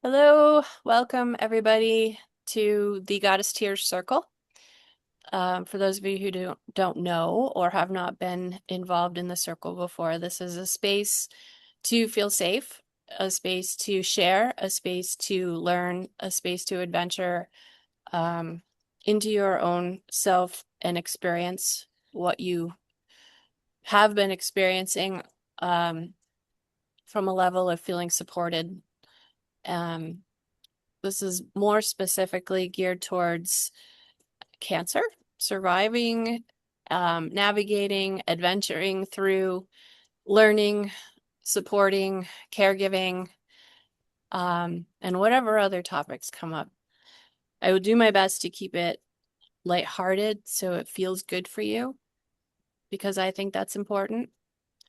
Hello, welcome everybody to the Goddess Tears Circle. For those of you who don't know or have not been involved in the circle before, this is a space to feel safe, a space to share, a space to learn, a space to adventure um, into your own self and experience what you have been experiencing um, from a level of feeling supported. Um, This is more specifically geared towards cancer, surviving, navigating, adventuring through, learning, supporting, caregiving, and whatever other topics come up. I will do my best to keep it lighthearted so it feels good for you because I think that's important.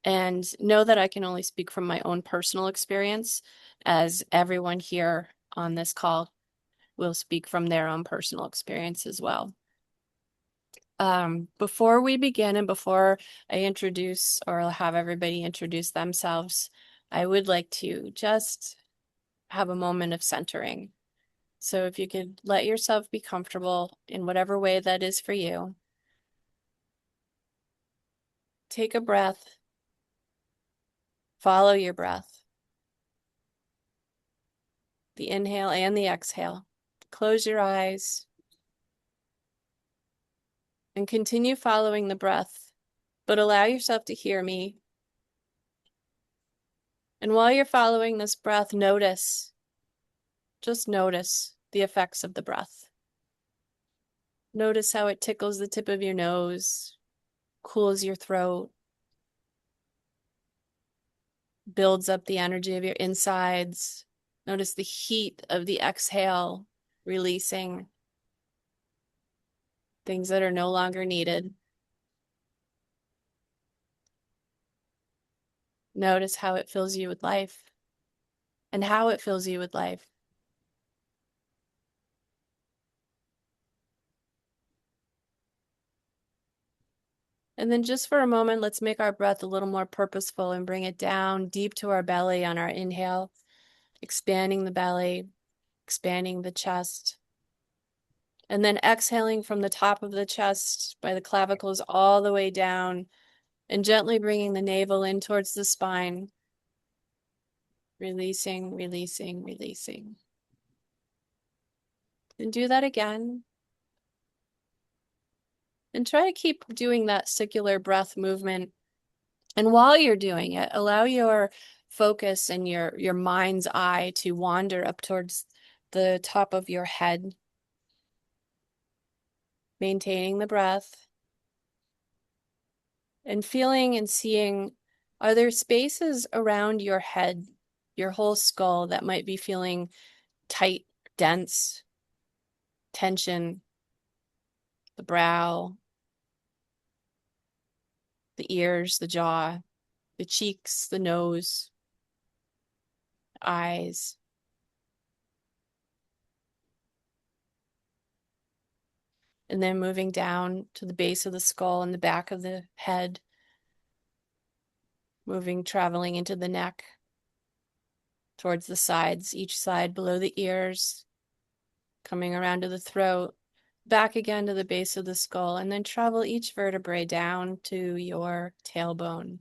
And know that I can only speak from my own personal experience, as everyone here on this call will speak from their own personal experience as well. Before we begin and before I introduce or have everybody introduce themselves, I would like to just have a moment of centering. So if you could let yourself be comfortable in whatever way that is for you, take a breath, follow your breath, the inhale and the exhale. Close your eyes and continue following the breath, but allow yourself to hear me. And while you're following this breath, just notice the effects of the breath. Notice how it tickles the tip of your nose, cools your throat, builds up the energy of your insides. Notice the heat of the exhale, releasing things that are no longer needed. Notice how it fills you with life and how it fills you with life. And then just for a moment, let's make our breath a little more purposeful and bring it down deep to our belly on our inhale, expanding the belly, expanding the chest. And then exhaling from the top of the chest by the clavicles all the way down and gently bringing the navel in towards the spine. Releasing, releasing, releasing. And do that again. And try to keep doing that circular breath movement. And while you're doing it, allow your focus and your mind's eye to wander up towards the top of your head, maintaining the breath and feeling and seeing, are there spaces around your head, your whole skull, that might be feeling tight, dense, tension, the brow, the ears, the jaw, the cheeks, the nose, eyes. And then moving down to the base of the skull and the back of the head, traveling into the neck, towards the sides, each side below the ears, coming around to the throat, back again to the base of the skull, and then travel each vertebrae down to your tailbone.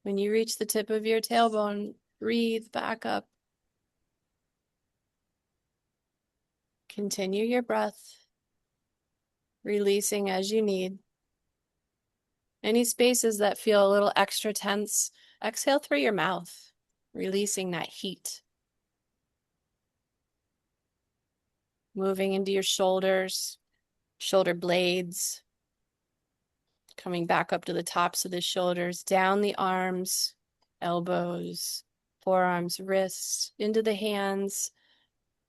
When you reach the tip of your tailbone, breathe back up. Continue your breath, releasing as you need. Any spaces that feel a little extra tense, exhale through your mouth, releasing that heat. Moving into your shoulders, shoulder blades, coming back up to the tops of the shoulders, down the arms, elbows, forearms, wrists, into the hands,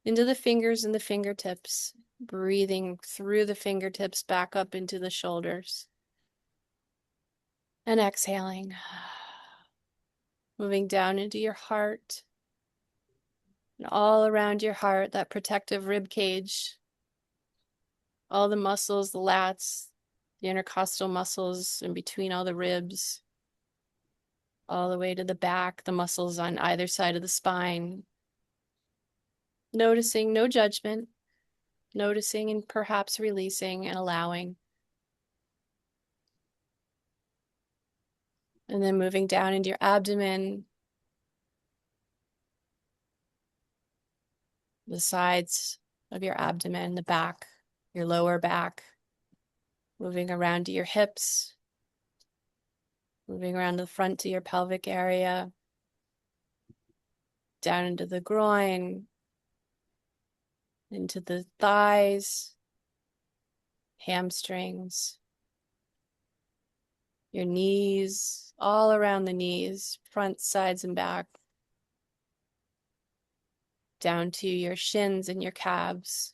into the fingers and the fingertips, breathing through the fingertips back up into the shoulders. And exhaling, moving down into your heart and all around your heart, that protective rib cage, all the muscles, the lats, the intercostal muscles in between all the ribs, all the way to the back, the muscles on either side of the spine, Noticing, no judgment, noticing and perhaps releasing and allowing. And then moving down into your abdomen, the sides of your abdomen, the back, your lower back, moving around to your hips, moving around to the front to your pelvic area, down into the groin, into the thighs, hamstrings, your knees, all around the knees, front, sides, and back, down to your shins and your calves,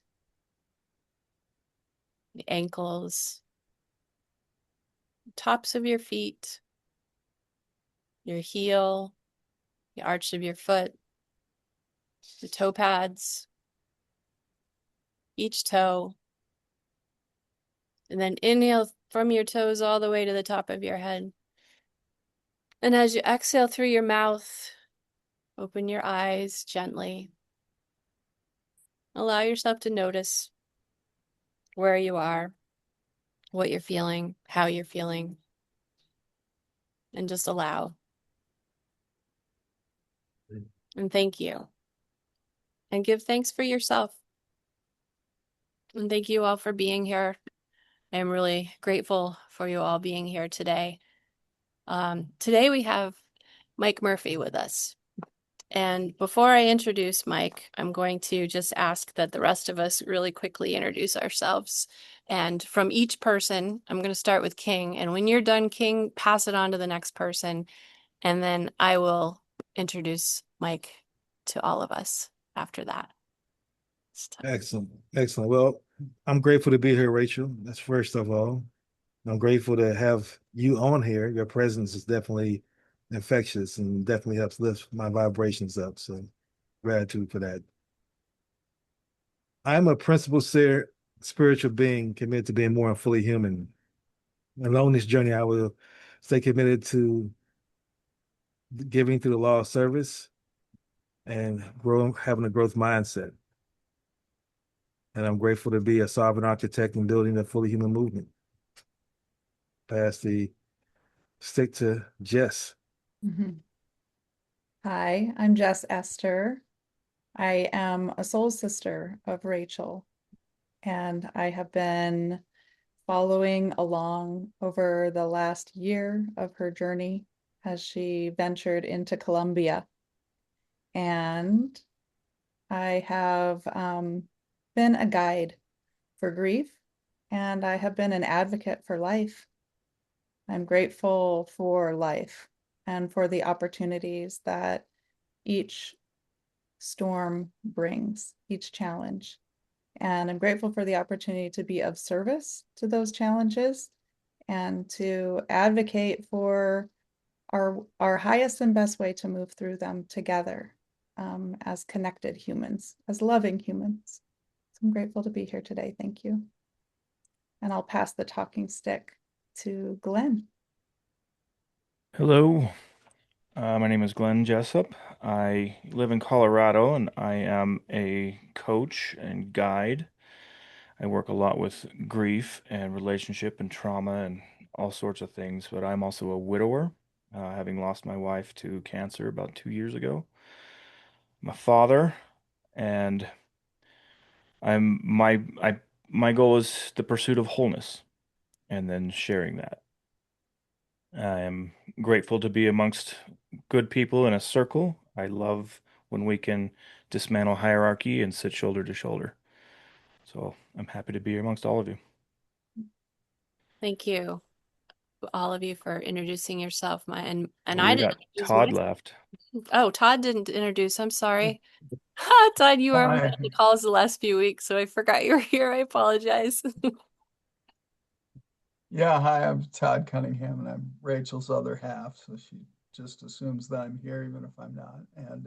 the ankles, tops of your feet, your heel, the arch of your foot, the toe pads, each toe, and then inhale from your toes all the way to the top of your head. And as you exhale through your mouth, open your eyes gently. Allow yourself to notice where you are, what you're feeling, how you're feeling, and just allow. And thank you. And give thanks for yourself. And thank you all for being here. I'm really grateful for you all being here today. Today we have Mike Murphy with us. And before I introduce Mike, I'm going to just ask that the rest of us really quickly introduce ourselves. And from each person, I'm going to start with King. And when you're done, King, pass it on to the next person. And then I will introduce Mike to all of us after that. Excellent. Excellent. Well, I'm grateful to be here, Rachel. That's first of all. I'm grateful to have you on here. Your presence is definitely infectious and definitely helps lift my vibrations up. So gratitude for that. I'm a spiritual being committed to being more fully human. Along this journey, I will stay committed to giving through the law of service and having a growth mindset. And I'm grateful to be a sovereign architect in building a fully human movement. Pass the stick to Jess. Mhm. Hi, I'm Jess Esther. I am a soul sister of Rachel, and I have been following along over the last year of her journey as she ventured into Colombia. And I have been a guide for grief, and I have been an advocate for life. I'm grateful for life and for the opportunities that each storm brings, each challenge. And I'm grateful for the opportunity to be of service to those challenges and to advocate for our highest and best way to move through them together as connected humans, as loving humans. So I'm grateful to be here today. Thank you. And I'll pass the talking stick to Glenn. Hello, my name is Glenn Jessup. I live in Colorado and I am a coach and guide. I work a lot with grief and relationship and trauma and all sorts of things, but I'm also a widower, having lost my wife to cancer about 2 years ago. I'm a father, and I'm my goal is the pursuit of wholeness and then sharing that. I am grateful to be amongst good people in a circle. I love when we can dismantle hierarchy and sit shoulder to shoulder. So I'm happy to be amongst all of you. Thank you, all of you, for introducing yourself. And Well, I we didn't got introduce Todd myself. left. Oh, Todd didn't introduce. I'm sorry. Todd, you were Hi. on the calls the last few weeks, so I forgot you were here. I apologize. Yeah, hi, I'm Todd Cunningham, and I'm Rachel's other half, so she just assumes that I'm here even if I'm not. And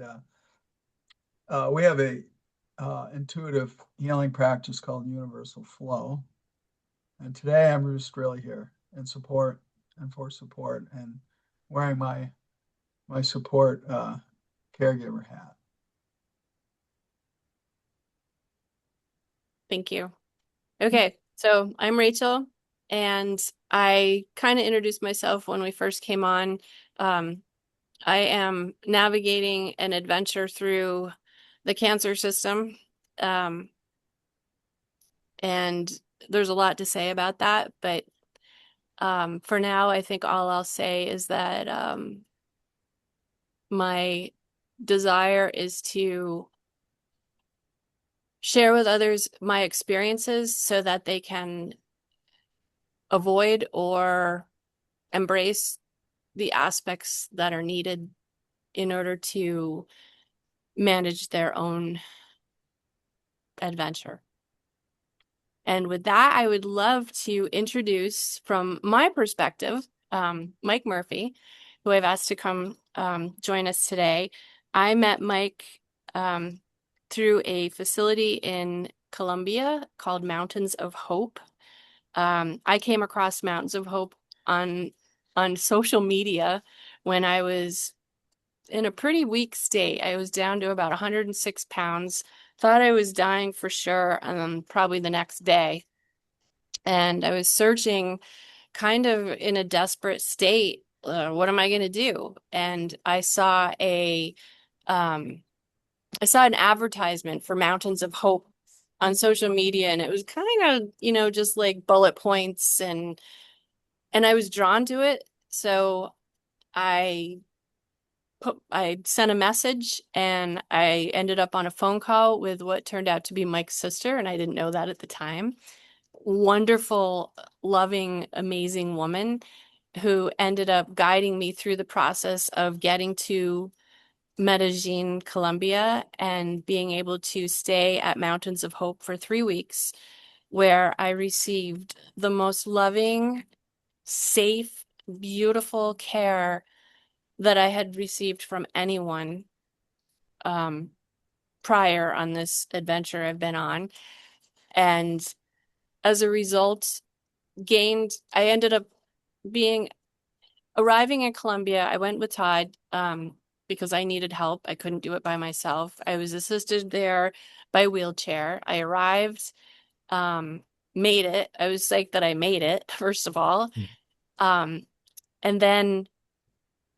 we have a intuitive healing practice called Universal Flow. And today I'm just really here in support and for support and wearing my support caregiver hat. Thank you. Okay, so I'm Rachel, and I kind of introduced myself when we first came on. Um, I am navigating an adventure through the cancer system, um, and there's a lot to say about that. But for now, I think all I'll say is that my desire is to share with others my experiences so that they can avoid or embrace the aspects that are needed in order to manage their own adventure. And with that, I would love to introduce, from my perspective, Mike Murphy, who I've asked to come join us today. I met Mike um, through a facility in Colombia called Mountains of Hope. I came across Mountains of Hope on social media when I was in a pretty weak state. I was down to about 106 pounds, thought I was dying for sure, probably the next day. And I was searching kind of in a desperate state. What am I going to do? And I saw an advertisement for Mountains of Hope on social media, and it was kind of, just like bullet points, and I was drawn to it. So I I sent a message, and I ended up on a phone call with what turned out to be Mike's sister, and I didn't know that at the time. Wonderful, loving, amazing woman who ended up guiding me through the process of getting to Medellin, Colombia, and being able to stay at Mountains of Hope for 3 weeks, where I received the most loving, safe, beautiful care that I had received from anyone um, prior on this adventure I've been on. And as a result, I ended up arriving in Colombia. I went with Todd because I needed help. I couldn't do it by myself. I was assisted there by wheelchair. I arrived, um, made it. I was psyched that I made it, first of all. Um, and then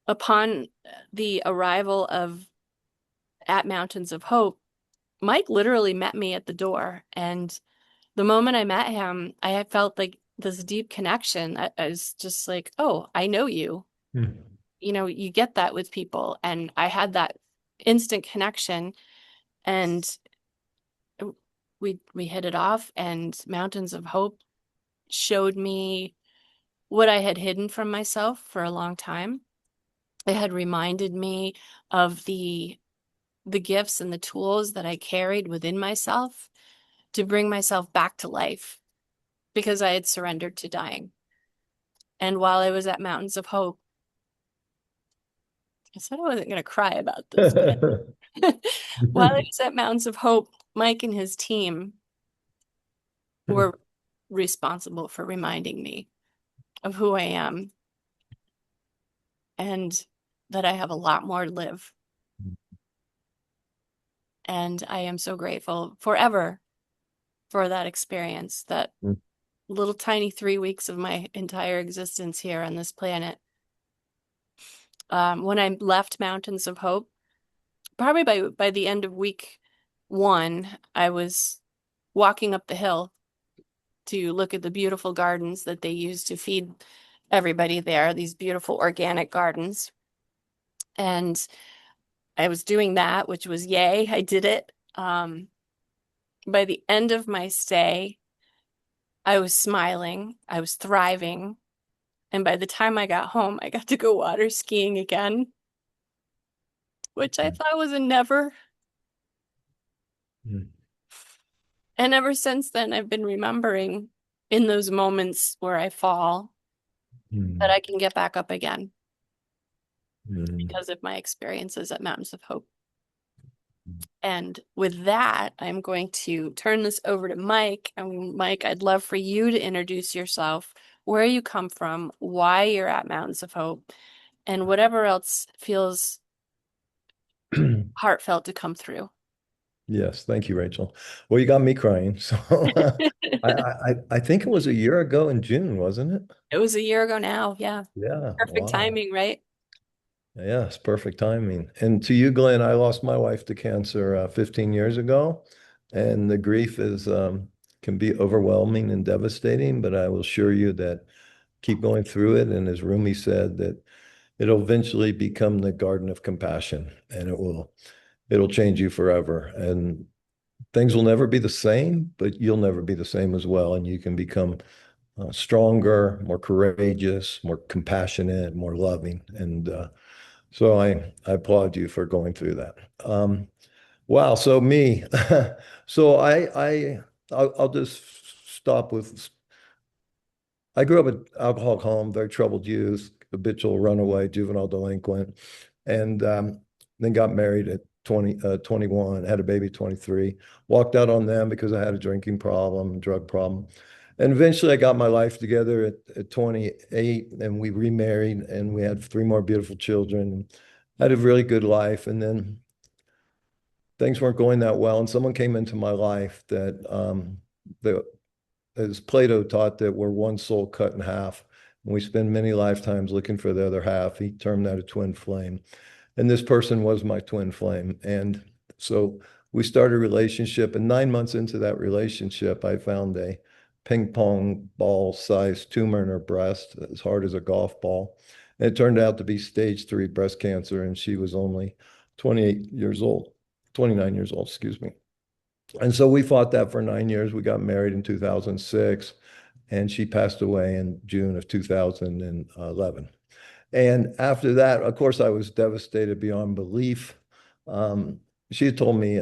upon the arrival at Mountains of Hope, Mike literally met me at the door. And the moment I met him, I had felt like this deep connection. I was just like, oh, I know you. Mm. You get that with people. And I had that instant connection, and we hit it off, and Mountains of Hope showed me what I had hidden from myself for a long time. It had reminded me of the gifts and the tools that I carried within myself to bring myself back to life because I had surrendered to dying. And while I was at Mountains of Hope, I said I wasn't going to cry about this, but while I was at Mountains of Hope, Mike and his team were responsible for reminding me of who I am and that I have a lot more to live. And I am so grateful forever for that experience, that little tiny 3 weeks of my entire existence here on this planet. When I left Mountains of Hope, probably by the end of week 1, I was walking up the hill to look at the beautiful gardens that they use to feed everybody there, these beautiful organic gardens. And I was doing that, which was yay, I did it. By the end of my stay, I was smiling, I was thriving. And by the time I got home, I got to go water skiing again, which I thought was a never. Mm. And ever since then, I've been remembering in those moments where I fall that I can get back up again because of my experiences at Mountains of Hope. And with that, I'm going to turn this over to Mike. And Mike, I'd love for you to introduce yourself, where you come from, why you're at Mountains of Hope, and whatever else feels heartfelt to come through. Yes, thank you, Rachel. Well, you got me crying. So I think it was a year ago in June, wasn't it? It was a year ago now. Yeah. Yeah. Perfect Wow. timing, right? Yes, perfect timing. And to you, Glenn, I lost my wife to cancer 15 years ago, and the grief is can be overwhelming and devastating, but I will assure you that keep going through it. And as Rumi said, that it'll eventually become the garden of compassion, and it'll change you forever. And things will never be the same, but you'll never be the same as well. And you can become stronger, more courageous, more compassionate, more loving. And so I applaud you for going through that. Wow. So me, so I'll just stop with I grew up in alcoholic home, very troubled youth, habitual runaway, juvenile delinquent, and then got married at 21, had a baby at 23, walked out on them because I had a drinking problem, drug problem. And eventually I got my life together at 28 and we remarried and we had three more beautiful children, had a really good life. And then things weren't going that well. And someone came into my life that the as Plato taught that we're one soul cut in half. And we spend many lifetimes looking for the other half. He termed that a twin flame. And this person was my twin flame. And so we started a relationship. And 9 months into that relationship, I found a ping pong ball sized tumor in her breast, as hard as a golf ball. And it turned out to be stage 3 breast cancer. And she was only 28 years old, 29 years old, excuse me. And so we fought that for 9 years. We got married in 2006, and she passed away in June of 2011. And after that, of course, I was devastated beyond belief. She had told me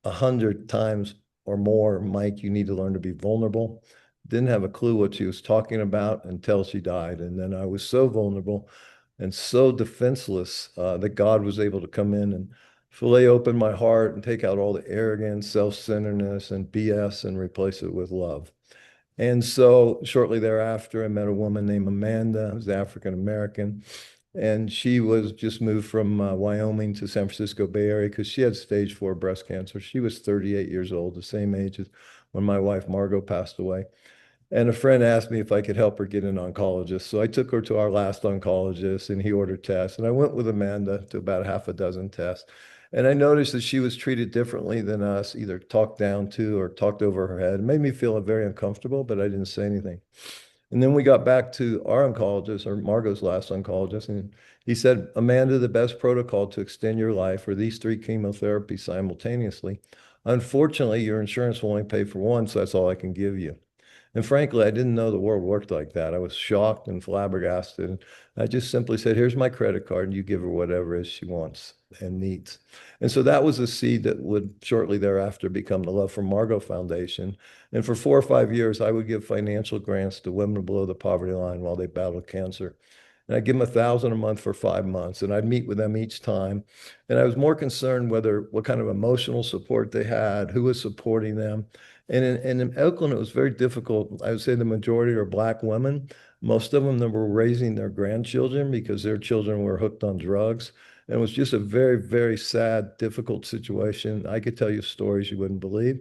100 times or more, Mike, you need to learn to be vulnerable. Didn't have a clue what she was talking about until she died. And then I was so vulnerable and so defenseless that God was able to come in and fillet open my heart and take out all the arrogance, self-centeredness, and BS and replace it with love. And so shortly thereafter, I met a woman named Amanda, who's African American, and she was just moved from Wyoming to San Francisco Bay Area because she had stage 4 breast cancer. She was 38 years old, the same age as when my wife Margot passed away. And a friend asked me if I could help her get an oncologist. So I took her to our last oncologist and he ordered tests. And I went with Amanda to about half a dozen tests. And I noticed that she was treated differently than us, either talked down to or talked over her head. It made me feel very uncomfortable, but I didn't say anything. And then we got back to our oncologist, or Margot's last oncologist, and he said, Amanda, the best protocol to extend your life are these 3 chemotherapies simultaneously. Unfortunately, your insurance will only pay for one, so that's all I can give you. And frankly, I didn't know the world worked like that. I was shocked and flabbergasted. And I just simply said, here's my credit card, and you give her whatever it is she wants and needs. And so that was a seed that would shortly thereafter become the Love for Margot Foundation. And for 4 or 5 years, I would give financial grants to women below the poverty line while they battled cancer. And I'd give them 1,000 a month for 5 months, and I'd meet with them each time. And I was more concerned what kind of emotional support they had, who was supporting them. And in Oakland, it was very difficult. I would say the majority are Black women. Most of them that were raising their grandchildren because their children were hooked on drugs. And it was just a very, very sad, difficult situation. I could tell you stories you wouldn't believe.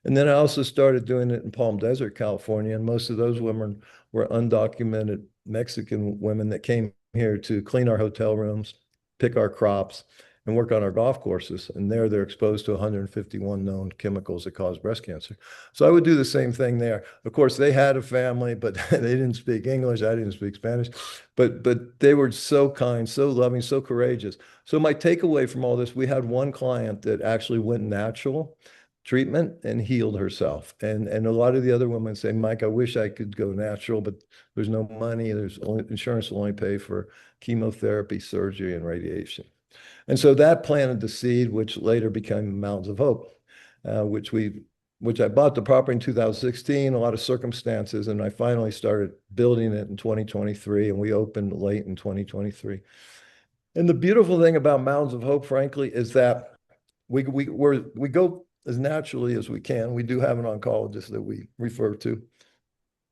And then I also started doing it in Palm Desert, California. And most of those women were undocumented Mexican women that came here to clean our hotel rooms, pick our crops, and work on our golf courses. And there they're exposed to 151 known chemicals that cause breast cancer. So I would do the same thing there. Of course, they had a family, but they didn't speak English. I didn't speak Spanish. But they were so kind, so loving, so courageous. So my takeaway from all this, we had one client that actually went natural treatment and healed herself. And a lot of the other women say, Mike, I wish I could go natural, but there's no money. There's only insurance will only pay for chemotherapy, surgery, and radiation. And so that planted the seed, which later became Mountains of Hope, which I bought the property in 2016, a lot of circumstances, and I finally started building it in 2023, and we opened late in 2023. And the beautiful thing about Mountains of Hope, frankly, is that we go as naturally as we can. We do have an oncologist that we refer to,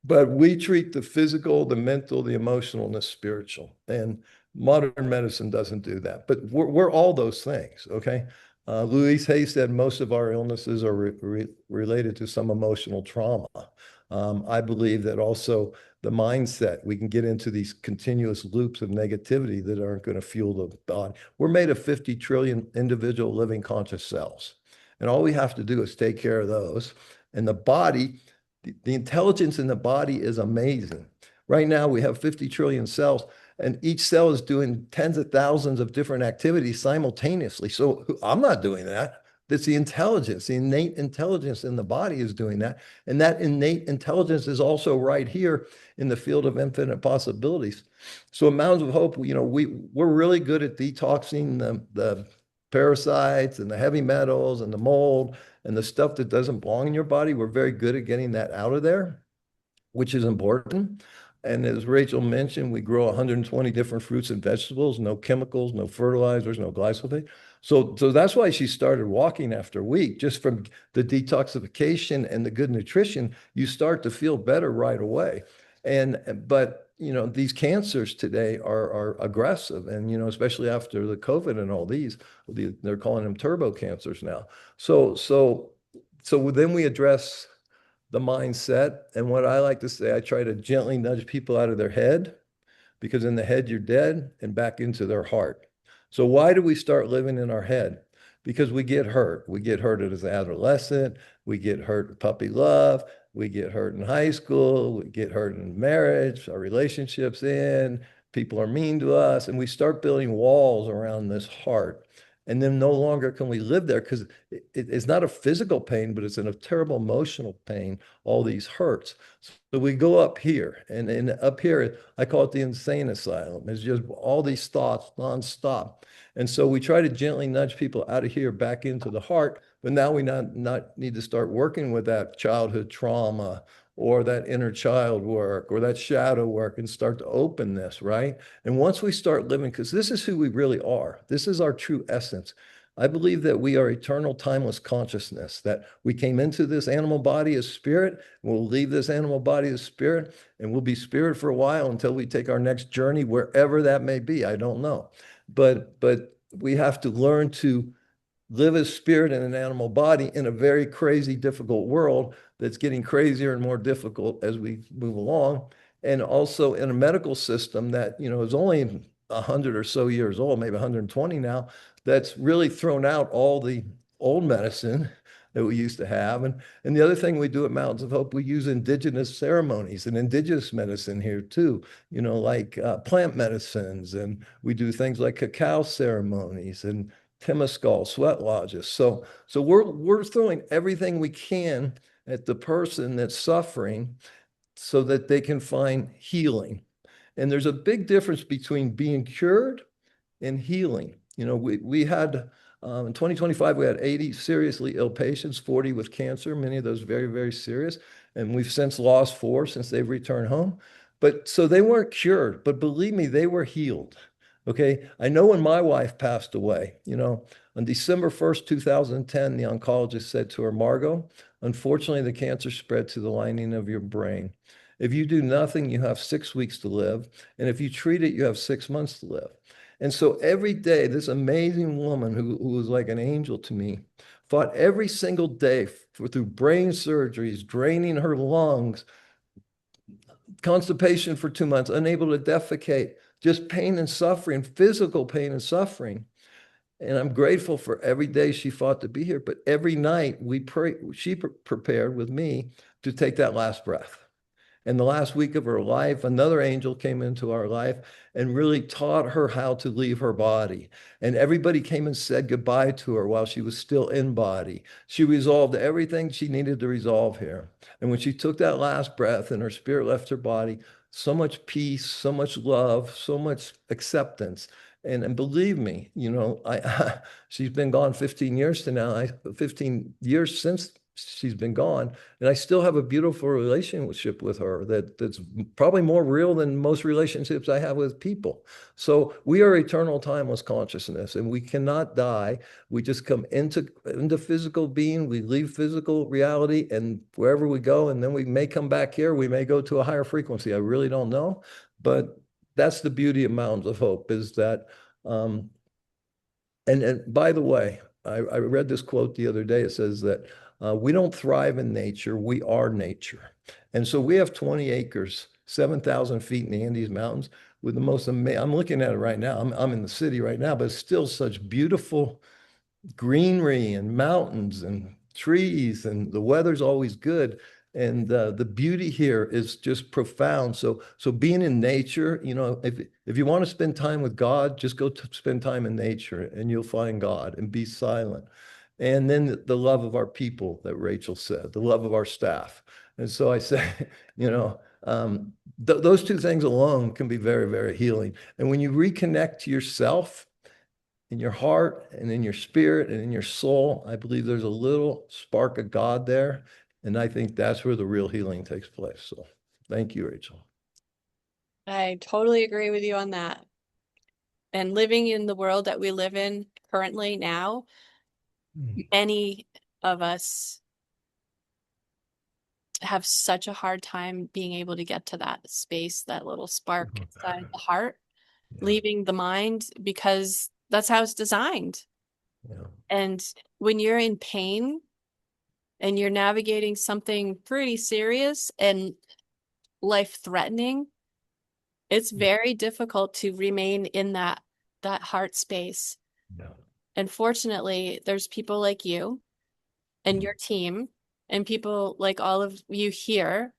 but we treat the physical, the mental, the emotional, and the spiritual. And modern medicine doesn't do that. But we're all those things, okay? Louise Hay said most of our illnesses are related to some emotional trauma. I believe that also the mindset, we can get into these continuous loops of negativity that aren't going to fuel the body. We're made of 50 trillion individual living conscious cells. And all we have to do is take care of those. And the body, the intelligence in the body is amazing. Right now, we have 50 trillion cells, and each cell is doing tens of thousands of different activities simultaneously. So I'm not doing that. That's the intelligence, the innate intelligence in the body is doing that. And that innate intelligence is also right here in the field of infinite possibilities. So at Mounds of Hope, we're really good at detoxing the parasites and the heavy metals and the mold and the stuff that doesn't belong in your body. We're very good at getting that out of there, which is important. And as Rachel mentioned, we grow 120 different fruits and vegetables, no chemicals, no fertilizers, no glyphosate. So that's why she started walking after a week, just from the detoxification and the good nutrition, you start to feel better right away. But these cancers today are aggressive, and especially after the COVID and all these, they're calling them turbo cancers now. So then we address the mindset. And what I like to say, I try to gently nudge people out of their head, because in the head you're dead, and back into their heart. So why do we start living in our head? Because we get hurt. We get hurt as an adolescent. We get hurt in puppy love. We get hurt in high school. We get hurt in marriage. Our relationships end. People are mean to us. And we start building walls around this heart. And then no longer can we live there, because it's not a physical pain, but it's a terrible emotional pain, all these hurts. So we go up here, and up here, I call it the insane asylum. It's just all these thoughts nonstop. And so we try to gently nudge people out of here back into the heart. But now we not need to start working with that childhood trauma or that inner child work or that shadow work, and start to open this, right? And once we start living, because this is who we really are, this is our true essence. I believe that we are eternal, timeless consciousness, that we came into this animal body as spirit, and we'll leave this animal body as spirit, and we'll be spirit for a while until we take our next journey, wherever that may be. I don't know. But we have to learn to live as spirit in an animal body in a very crazy, difficult world that's getting crazier and more difficult as we move along. And also in a medical system that, is only 100 or so years old, maybe 120 now, that's really thrown out all the old medicine that we used to have. And the other thing we do at Mountains of Hope, we use indigenous ceremonies and indigenous medicine here too, like plant medicines. And we do things like cacao ceremonies and Temescal, sweat lodges. So we're throwing everything we can at the person that's suffering so that they can find healing. And there's a big difference between being cured and healing. We had in 2025, we had 80 seriously ill patients, 40 with cancer, many of those very, very serious. And we've since lost 4 since they've returned home. But so they weren't cured, but believe me, they were healed. Okay. I know when my wife passed away, on December 1st, 2010, the oncologist said to her, Margot, unfortunately, the cancer spread to the lining of your brain. If you do nothing, you have 6 weeks to live. And if you treat it, you have 6 months to live. And so every day, this amazing woman who was like an angel to me fought every single day through brain surgeries, draining her lungs, constipation for 2 months, unable to defecate, just pain and suffering, physical pain and suffering. And I'm grateful for every day she fought to be here. But every night we pray, she prepared with me to take that last breath. And the last week of her life, another angel came into our life and really taught her how to leave her body. And everybody came and said goodbye to her while she was still in body. She resolved everything she needed to resolve here. And when she took that last breath and her spirit left her body, so much peace, so much love, so much acceptance. And believe me, she's been gone 15 years to now. 15 years since she's been gone, and I still have a beautiful relationship with her that's probably more real than most relationships I have with people. So we are eternal, timeless consciousness, and we cannot die. We just come into physical being, we leave physical reality, and wherever we go, and then we may come back here, we may go to a higher frequency. I really don't know, but that's the beauty of Mountains of Hope, is that and by the way, I read this quote the other day. It says that we don't thrive in nature, we are nature. And so we have 20 acres, 7,000 feet in the Andes Mountains with the most amazing, I'm looking at it right now. I'm in the city right now, but it's still such beautiful greenery and mountains and trees, and the weather's always good. And the beauty here is just profound. So being in nature, if you want to spend time with God, just go spend time in nature, and you'll find God, and be silent. And then the love of our people that Rachel said, the love of our staff. And so I say, you know, those two things alone can be very, very healing. And when you reconnect to yourself, in your heart and in your spirit and in your soul, I believe there's a little spark of God there. And I think that's where the real healing takes place. So thank you, Rachel. I totally agree with you on that. And living in the world that we live in currently now, many of us have such a hard time being able to get to that space, that little spark inside the heart, Yeah. leaving the mind, because that's how it's designed. Yeah. And when you're in pain and you're navigating something pretty serious and life-threatening, it's very difficult to remain in that heart space. Yeah. And fortunately, there's people like you and your team and people like all of you here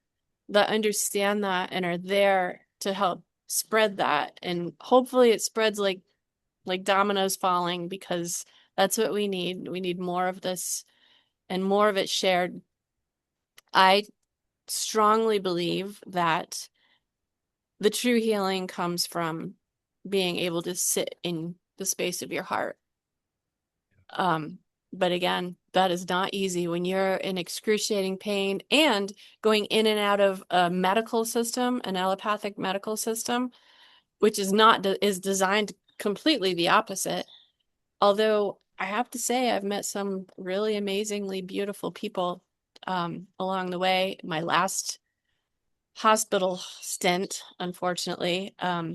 that understand that and are there to help spread that. And hopefully it spreads like dominoes falling, because that's what we need. We need more of this and more of it shared. I strongly believe that the true healing comes from being able to sit in the space of your heart. Um, but again, that is not easy when you're in excruciating pain and going in and out of a medical system, an allopathic medical system, which is not is designed completely the opposite. Although I have to say, I've met some really amazingly beautiful people along the way. My last hospital stint, unfortunately, I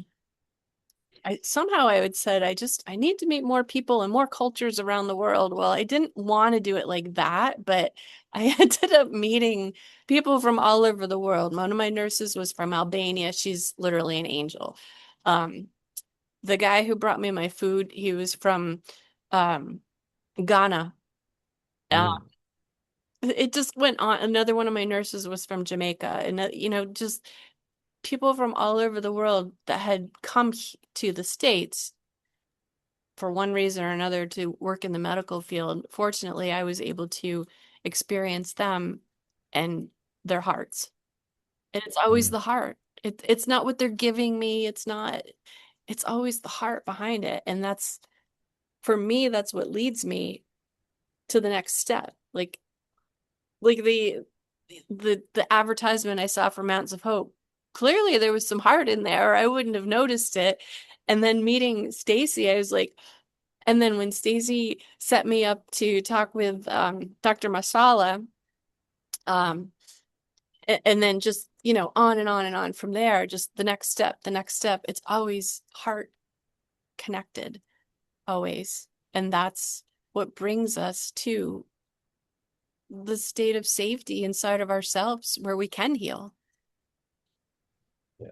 would said I need to meet more people and more cultures around the world. Well, I didn't want to do it like that, but I ended up meeting people from all over the world. One of my nurses was from Albania. She's literally an angel. Um, the guy who brought me my food, he was from um, Ghana. Uh, it just went on. Another one of my nurses was from Jamaica, and just people from all over the world that had come to the States for one reason or another to work in the medical field. Fortunately, I was able to experience them and their hearts. And it's always the heart. It's not what they're giving me. It's always the heart behind it. And for me, that's what leads me to the next step. Like the advertisement I saw for Mountains of Hope. Clearly there was some heart in there, or I wouldn't have noticed it. And then meeting Stacy, I was like, and then when Stacy set me up to talk with Dr. Masala, um, and then just, on and on and on from there, just the next step, it's always heart connected, always. And that's what brings us to the state of safety inside of ourselves where we can heal. Yeah.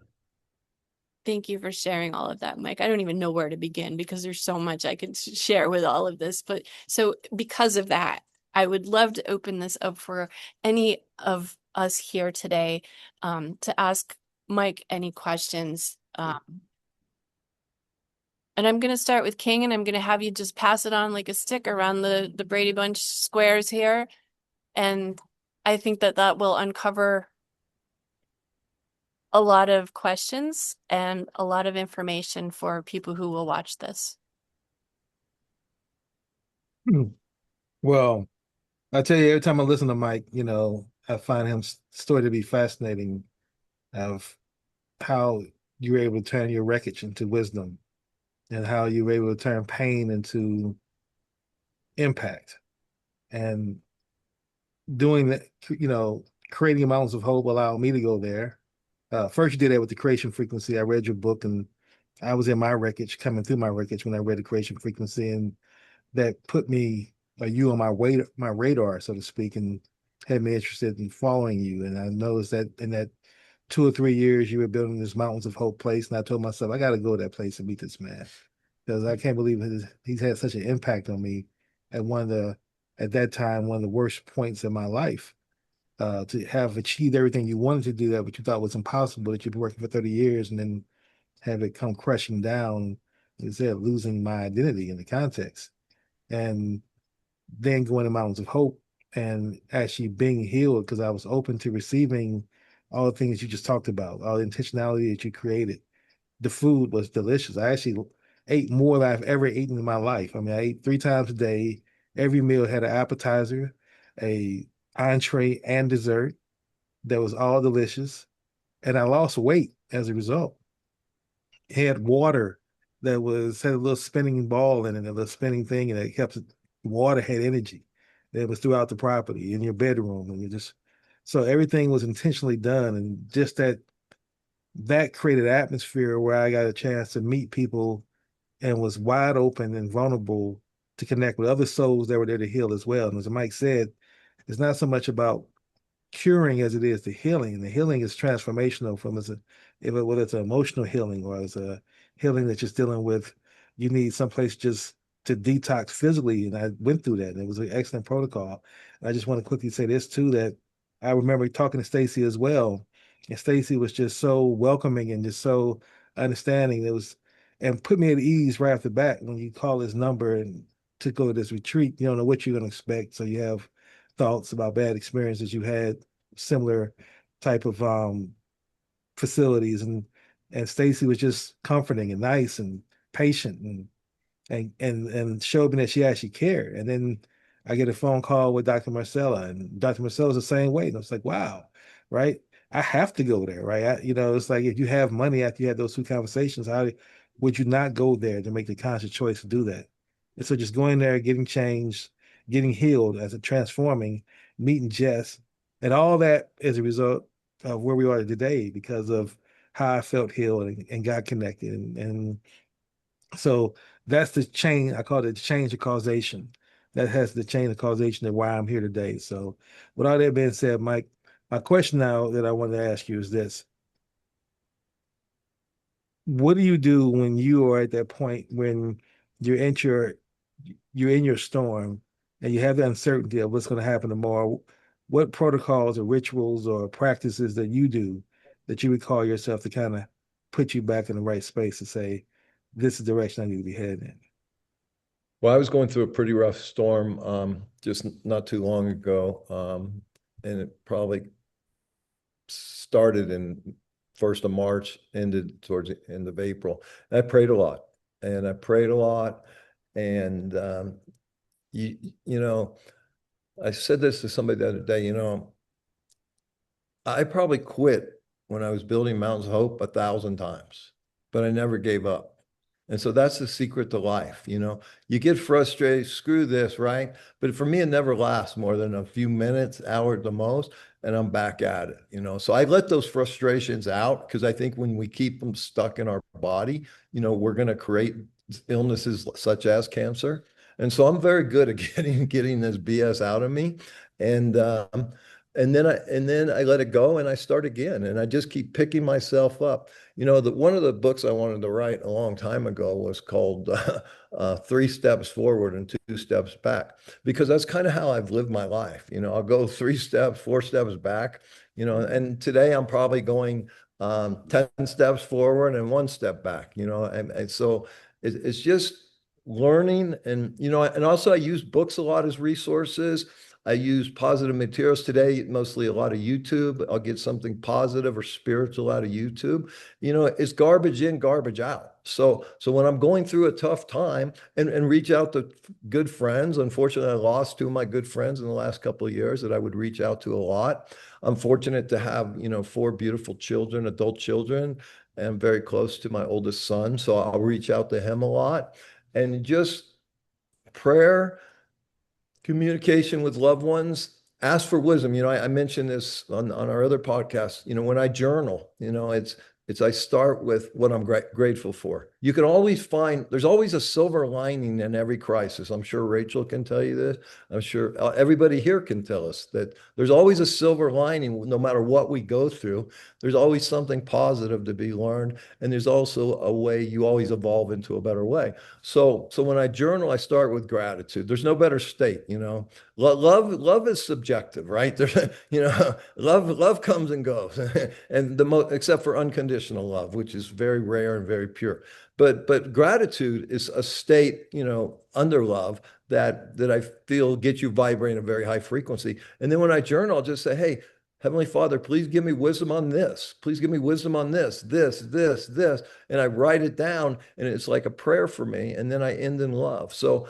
Thank you for sharing all of that, Mike. I don't even know where to begin because there's so much I could share with all of this. But so because of that, I would love to open this up for any of us here today to ask Mike any questions. And I'm going to start with King, and I'm going to have you just pass it on like a stick around the Brady Bunch squares here. And I think that will uncover a lot of questions and a lot of information for people who will watch this. Well, I tell you, every time I listen to Mike, I find his story to be fascinating of how you were able to turn your wreckage into wisdom and how you were able to turn pain into impact. And doing that, creating mountains of hope allowed me to go there. First, you did that with the creation frequency. I read your book, and I was in my wreckage, coming through my wreckage when I read the creation frequency. And that put me, you on my radar, so to speak, and had me interested in following you. And I noticed that in that 2 or 3 years you were building this Mountains of Hope place, and I told myself I got to go to that place and meet this man because I can't believe he's had such an impact on me at at that time one of the worst points in my life. To have achieved everything you wanted to do that, but you thought was impossible, that you've been working for 30 years and then have it come crushing down instead of losing my identity in the context. And then going to Mountains of Hope and actually being healed because I was open to receiving all the things you just talked about, all the intentionality that you created. The food was delicious. I actually ate more than I've ever eaten in my life. I mean, I ate 3 times a day. Every meal had an appetizer, a entree, and dessert that was all delicious. And I lost weight as a result. Had water that had a little spinning ball in it, a little spinning thing, and it kept water had energy. It was throughout the property in your bedroom, and you just so everything was intentionally done, and just that created an atmosphere where I got a chance to meet people and was wide open and vulnerable to connect with other souls that were there to heal as well. And as Mike said, it's not so much about curing as it is the healing. And the healing is transformational from whether it's an emotional healing or as a healing that's just dealing with you need someplace just to detox physically. And I went through that. And it was an excellent protocol. And I just want to quickly say this too, that I remember talking to Stacy as well. And Stacy was just so welcoming and just so understanding. It was and put me at ease right off the bat when you call this number and to go to this retreat. You don't know what you're going to expect. So you have thoughts about bad experiences you had similar type of facilities and Stacy was just comforting and nice and patient and showed me that she actually cared. And then I get a phone call with Dr. Marcella, and Dr. Marcella's the same way. And I was like, wow, right? I have to go there, right? It's like if you have money after you had those 2 conversations, how would you not go there to make the conscious choice to do that? And so just going there, getting changed, getting healed as a transforming, meeting Jess, and all that as a result of where we are today because of how I felt healed and got connected. And so that's the chain. I call it the change of causation. That has the chain of causation of why I'm here today. So, with all that being said, Mike, my question now that I want to ask you is this: what do you do when you are at that point when you're in your you're in your storm and you have the uncertainty of what's going to happen tomorrow? What protocols or rituals or practices that you do that you would call yourself to kind of put you back in the right space to say, this is the direction I need to be headed in? Well, I was going through a pretty rough storm just not too long ago, and it probably started in 1st of March, ended towards the end of April. And I prayed a lot, and I prayed a lot, and you you know, I said this to somebody the other day. I probably quit when I was building Mountains of Hope 1,000 times, but I never gave up. And so that's the secret to life. You get frustrated, screw this, right? But for me, it never lasts more than a few minutes, hour at the most, and I'm back at it. So I let those frustrations out because I think when we keep them stuck in our body, we're going to create illnesses such as cancer. And so I'm very good at getting this BS out of me. And and then I let it go and I start again. And I just keep picking myself up. One of the books I wanted to write a long time ago was called 3 Steps Forward and 2 Steps Back, because that's kind of how I've lived my life. I'll go 3 steps, 4 steps back, and today I'm probably going 10 steps forward and 1 step back, and so it's just learning. And also I use books a lot as resources. I use positive materials today, mostly a lot of YouTube. I'll get something positive or spiritual out of YouTube. It's garbage in, garbage out. So when I'm going through a tough time and reach out to good friends, unfortunately, I lost 2 of my good friends in the last couple of years that I would reach out to a lot. I'm fortunate to have, 4 beautiful children, adult children, and I'm very close to my oldest son. So I'll reach out to him a lot, and just prayer, communication with loved ones, ask for wisdom. I mentioned this on our other podcast. When I journal, It's I start with what I'm grateful for. You can always find, there's always a silver lining in every crisis. I'm sure Rachel can tell you this. I'm sure everybody here can tell us that there's always a silver lining no matter what we go through. There's always something positive to be learned. And there's also a way you always evolve into a better way. So when I journal, I start with gratitude. There's no better state, you know. Love is subjective, right? There's, you know, love comes and goes, and except for unconditional love, which is very rare and very pure. But gratitude is a state, you know, under love that I feel gets you vibrating a very high frequency. And then when I journal, I'll just say, hey, Heavenly Father, please give me wisdom on this. Please give me wisdom on this. And I write it down, and it's like a prayer for me. And then I end in love. So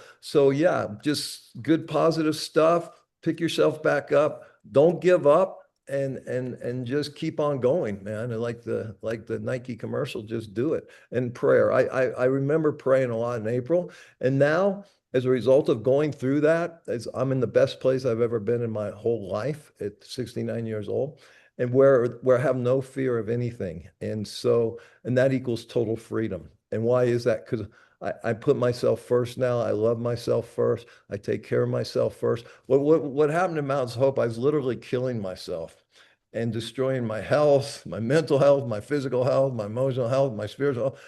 yeah, just good positive stuff. Pick yourself back up. Don't give up, and just keep on going, man. And like the Nike commercial, just do it. And prayer. I remember praying a lot in April, and now, as a result of going through that, as I'm in the best place I've ever been in my whole life at 69 years old, and where I have no fear of anything. And that equals total freedom. And why is that? Because I put myself first now. I love myself first. I take care of myself first. What happened in Mountains of Hope? I was literally killing myself and destroying my health, my mental health, my physical health, my emotional health, my spiritual health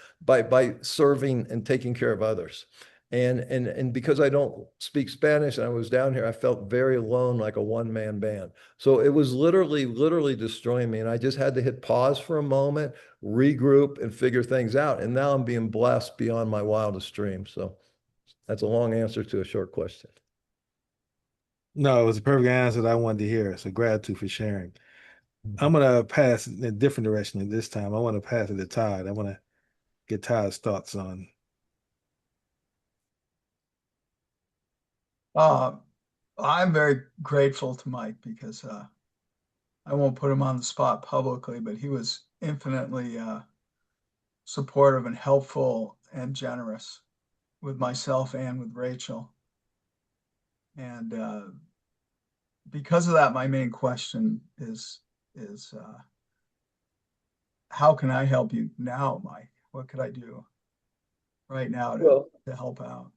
by serving and taking care of others. And because I don't speak Spanish and I was down here, I felt very alone, like a one-man band. So it was literally destroying me. And I just had to hit pause for a moment, regroup, and figure things out. And now I'm being blessed beyond my wildest dreams. So that's a long answer to a short question. No, it was a perfect answer that I wanted to hear. So gratitude for sharing. I'm gonna pass in a different direction this time. I want to pass it to Todd. I want to get Todd's thoughts on. Uh, I'm very grateful to Mike because I won't put him on the spot publicly, but he was infinitely supportive and helpful and generous with myself and with Rachel. And because of that, my main question is how can I help you now, Mike? What could I do right now Well, to help out?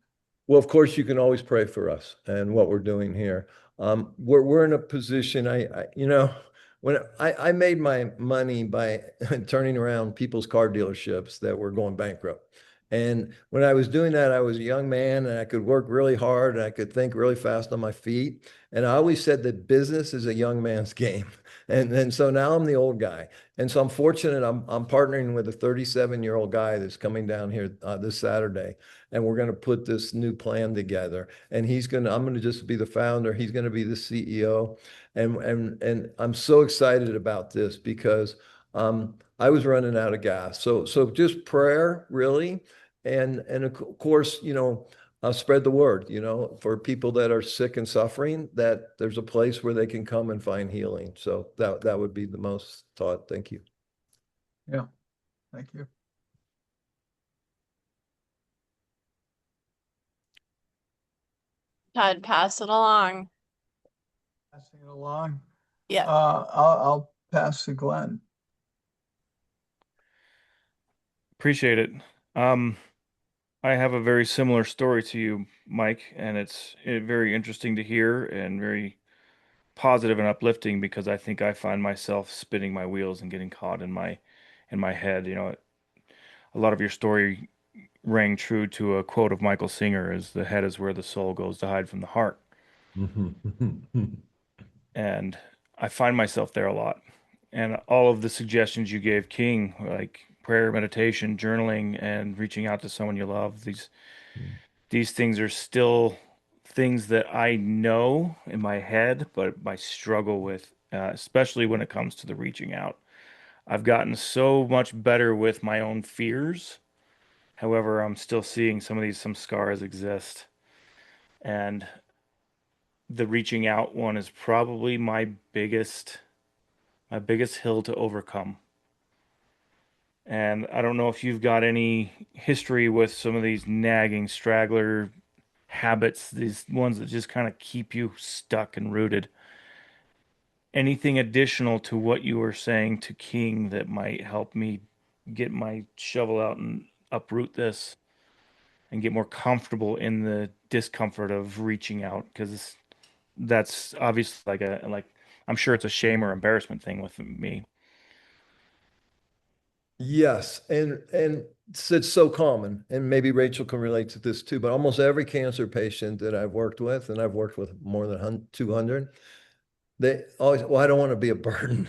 Well, of course, you can always pray for us and what we're doing here. We're in a position. You know, when I made my money by turning around people's car dealerships that were going bankrupt. And when I was doing that, I was a young man and I could work really hard and I could think really fast on my feet. And I always said that business is a young man's game. And so now I'm the old guy. And so I'm fortunate I'm partnering with a 37-year-old guy that's coming down here this Saturday, and we're going to put this new plan together. And I'm going to just be the founder. He's going to be the CEO. And I'm so excited about this because I was running out of gas. So just prayer, really. And of course, you know, spread the word, you know, for people that are sick and suffering, that there's a place where they can come and find healing. So that would be the most thought. Thank you. Yeah, thank you. Todd, pass it along. Passing it along. Yeah. I'll pass to Glenn. Appreciate it. Um, I have a very similar story to you, Mike, and it's very interesting to hear and very positive and uplifting because I think I find myself spinning my wheels and getting caught in my head. You know, a lot of your story rang true to a quote of Michael Singer: "Is the head is where the soul goes to hide from the heart." And I find myself there a lot. And all of the suggestions you gave King, like prayer, meditation, journaling, and reaching out to someone you love, these things are still things that I know in my head, but I struggle with, especially when it comes to the reaching out. I've gotten so much better with my own fears. However, I'm still seeing some scars exist. And the reaching out one is probably my biggest hill to overcome. And I don't know if you've got any history with some of these nagging straggler habits, these ones that just kind of keep you stuck and rooted. Anything additional to what you were saying to King that might help me get my shovel out and uproot this and get more comfortable in the discomfort of reaching out, because that's obviously like I'm sure it's a shame or embarrassment thing with me. Yes, and it's so common, and maybe Rachel can relate to this too, but almost every cancer patient that I've worked with, and I've worked with more than 200, they always, well, I don't want to be a burden.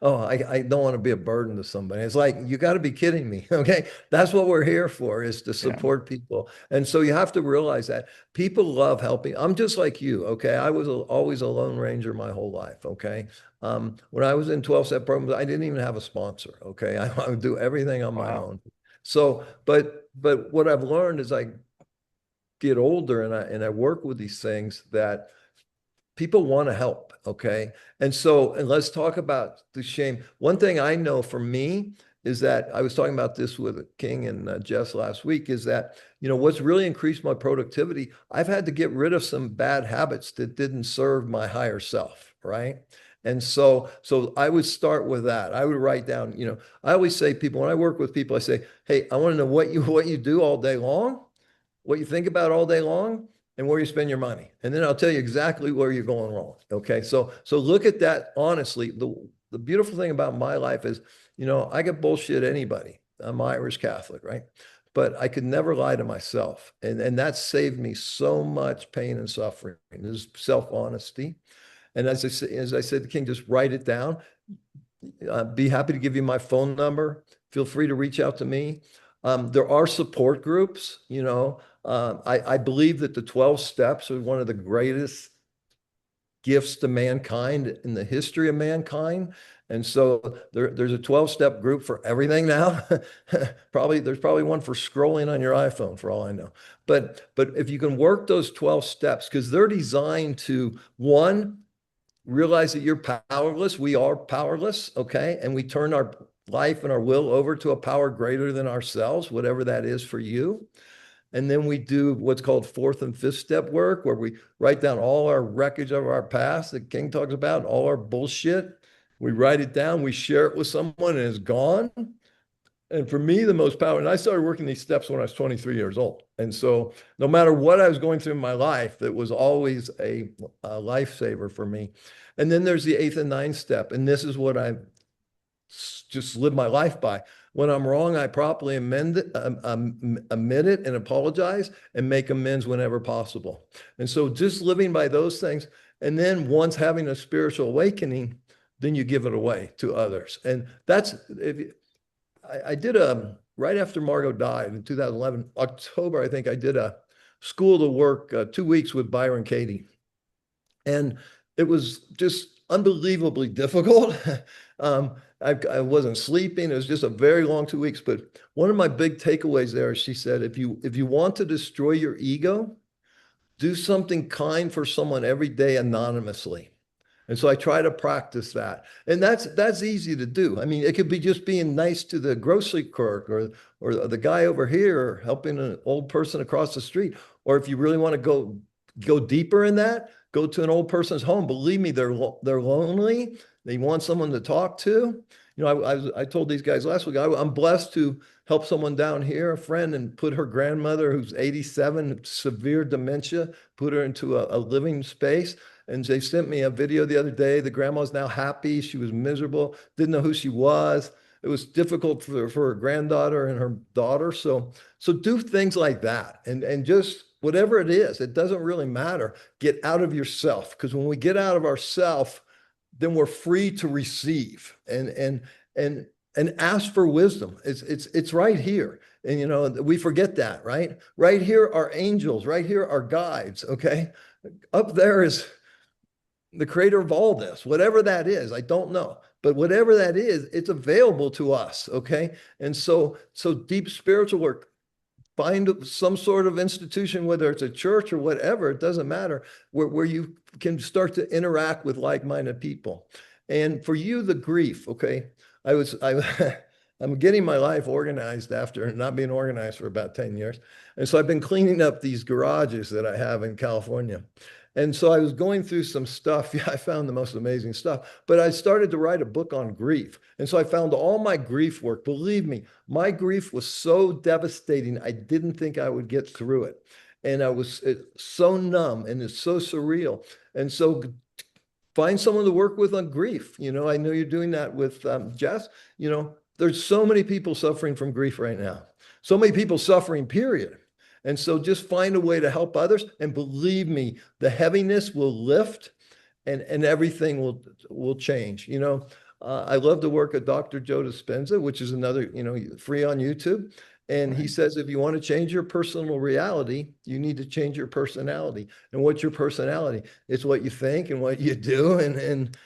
Oh, I don't want to be a burden to somebody. It's like, you got to be kidding me. Okay. That's what we're here for, is to Yeah. support people. And so you have to realize that people love helping. I'm just like you. Okay. I was always a Lone Ranger my whole life. Okay. When I was in 12-step programs, I didn't even have a sponsor. Okay. I would do everything on my Wow. own. So, but what I've learned as I get older and I work with these things, that people want to help. Okay. And let's talk about the shame. One thing I know for me is that I was talking about this with King and Jess last week, is that, what's really increased my productivity, I've had to get rid of some bad habits that didn't serve my higher self. Right. And so I would start with that. I would write down, I always say, people, when I work with people, I say, hey, I want to know what you do all day long, what you think about all day long, and where you spend your money. And then I'll tell you exactly where you're going wrong. Okay. So look at that honestly. The beautiful thing about my life is, I get bullshit anybody. I'm Irish Catholic, right? But I could never lie to myself. And that saved me so much pain and suffering. This self-honesty. And as I said to King, just write it down. Be happy to give you my phone number. Feel free to reach out to me. There are support groups. I believe that the 12 steps are one of the greatest gifts to mankind in the history of mankind. And so there's a 12-step group for everything now. There's probably one for scrolling on your iPhone, for all I know. But if you can work those 12 steps, because they're designed to, one, realize that you're powerless. We are powerless, okay? And we turn our life and our will over to a power greater than ourselves, whatever that is for you. And then we do what's called fourth and fifth step work, where we write down all our wreckage of our past that King talks about, all our bullshit. We write it down, we share it with someone, and it's gone. And for me, the most power, and I started working these steps when I was 23 years old. And so no matter what I was going through in my life, that was always a lifesaver for me. And then there's the eighth and ninth step. And this is what I just live my life by. When I'm wrong, I properly admit it and apologize and make amends whenever possible. And so just living by those things. And then once having a spiritual awakening, then you give it away to others. And that's, I did right after Margot died in 2011, October, I think I did a school to work 2 weeks with Byron Katie. And it was just unbelievably difficult. I wasn't sleeping. It was just a very long 2 weeks. But one of my big takeaways there, she said, if you want to destroy your ego, do something kind for someone every day anonymously. And so I try to practice that. And that's easy to do. I mean, it could be just being nice to the grocery clerk, or the guy over here, or helping an old person across the street. Or if you really want to go deeper in that, go to an old person's home. Believe me, they're lonely. They want someone to talk to. I told these guys last week, I'm blessed to help someone down here, a friend, and put her grandmother, who's 87, severe dementia, put her into a living space. And they sent me a video the other day. The grandma's now happy. She was miserable, didn't know who she was. It was difficult for her granddaughter and her daughter. So do things like that, and just whatever it is, it doesn't really matter. Get out of yourself, because when we get out of ourself, then we're free to receive and ask for wisdom. It's right here. And we forget that, right? Right here are angels, right here are guides, okay? Up there is the creator of all this, whatever that is. I don't know, but whatever that is, it's available to us, okay? And so deep spiritual work, find some sort of institution, whether it's a church or whatever, it doesn't matter, where you can start to interact with like-minded people. And for you, the grief, okay? I I'm getting my life organized after not being organized for about 10 years. And so I've been cleaning up these garages that I have in California. And so I was going through some stuff. Yeah, I found the most amazing stuff. But I started to write a book on grief. And so I found all my grief work. Believe me, my grief was so devastating, I didn't think I would get through it. And I was so numb and it's so surreal. And so find someone to work with on grief. I know you're doing that with Jess. There's so many people suffering from grief right now, so many people suffering, period. And so just find a way to help others. And believe me, the heaviness will lift and everything will change. I love the work of Dr. Joe Dispenza, which is another, free on YouTube. And he says, if you want to change your personal reality, you need to change your personality. And what's your personality? It's what you think and what you do and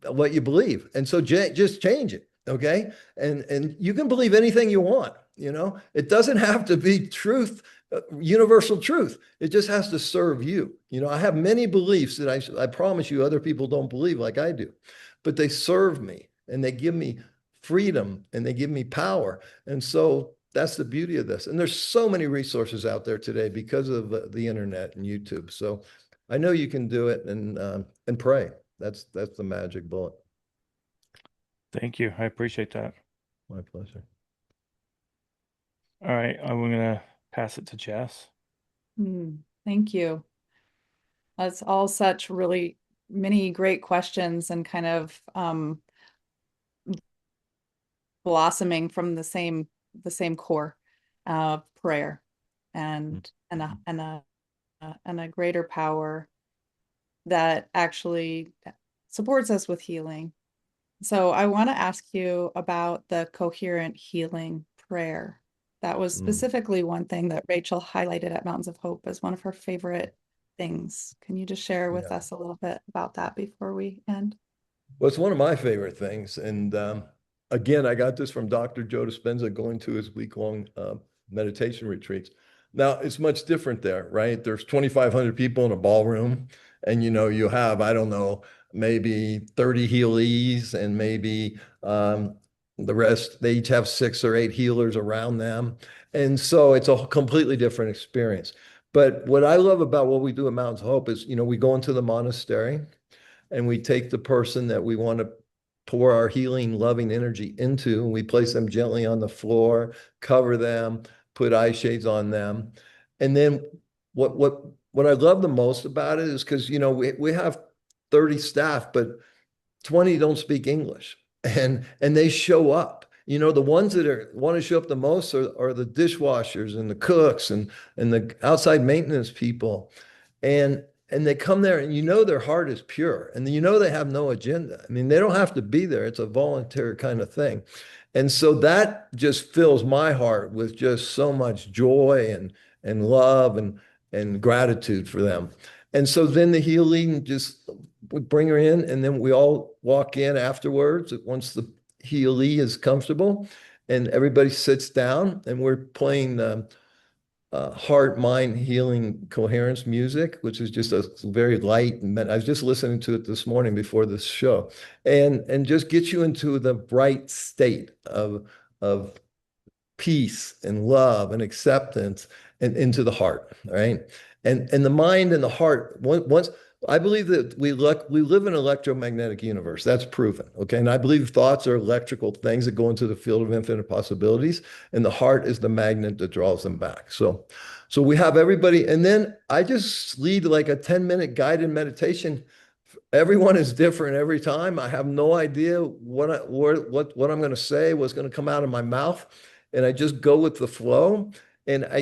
what you believe. And so just change it. Okay. And you can believe anything you want. It doesn't have to be truth, universal truth. It just has to serve you. I have many beliefs that I promise you other people don't believe like I do, but they serve me and they give me freedom and they give me power. And so that's the beauty of this. And there's so many resources out there today because of the internet and YouTube. So I know you can do it and pray. That's the magic bullet. Thank you. I appreciate that. My pleasure. All right, I'm gonna pass it to Jess. Thank you. That's all such really many great questions and kind of blossoming from the same core prayer and a greater power that actually supports us with healing. So I want to ask you about the coherent healing prayer. That was specifically one thing that Rachel highlighted at Mountains of Hope as one of her favorite things. Can you just share with us a little bit about that before we end? Well, it's one of my favorite things. And again, I got this from Dr. Joe Dispenza going to his week-long meditation retreats. Now, it's much different there, right? There's 2,500 people in a ballroom, and you have, I don't know, maybe 30 healees, and maybe the rest, they each have 6 or 8 healers around them. And so it's a completely different experience. But what I love about what we do at Mountains of Hope is, we go into the monastery and we take the person that we want to pour our healing, loving energy into, and we place them gently on the floor, cover them, put eye shades on them. And then what I love the most about it is because we have 30 staff, but 20 don't speak English, and they show up. The ones that want to show up the most are the dishwashers and the cooks and the outside maintenance people. And they come there and their heart is pure and they have no agenda. I mean, they don't have to be there. It's a voluntary kind of thing. And so that just fills my heart with just so much joy and love and gratitude for them. And so then the healing, just we bring her in and then we all walk in afterwards once the healee is comfortable and everybody sits down and we're playing heart, mind, healing, coherence music, which is just a very light. I was just listening to it this morning before this show, and just get you into the right state of peace and love and acceptance and into the heart, right? And the mind and the heart, once I believe that we live in an electromagnetic universe. That's proven. Okay. And I believe thoughts are electrical things that go into the field of infinite possibilities. And the heart is the magnet that draws them back. So we have everybody. And then I just lead like a 10-minute guided meditation. Everyone is different every time. I have no idea what I'm going to say, what's going to come out of my mouth. And I just go with the flow. And I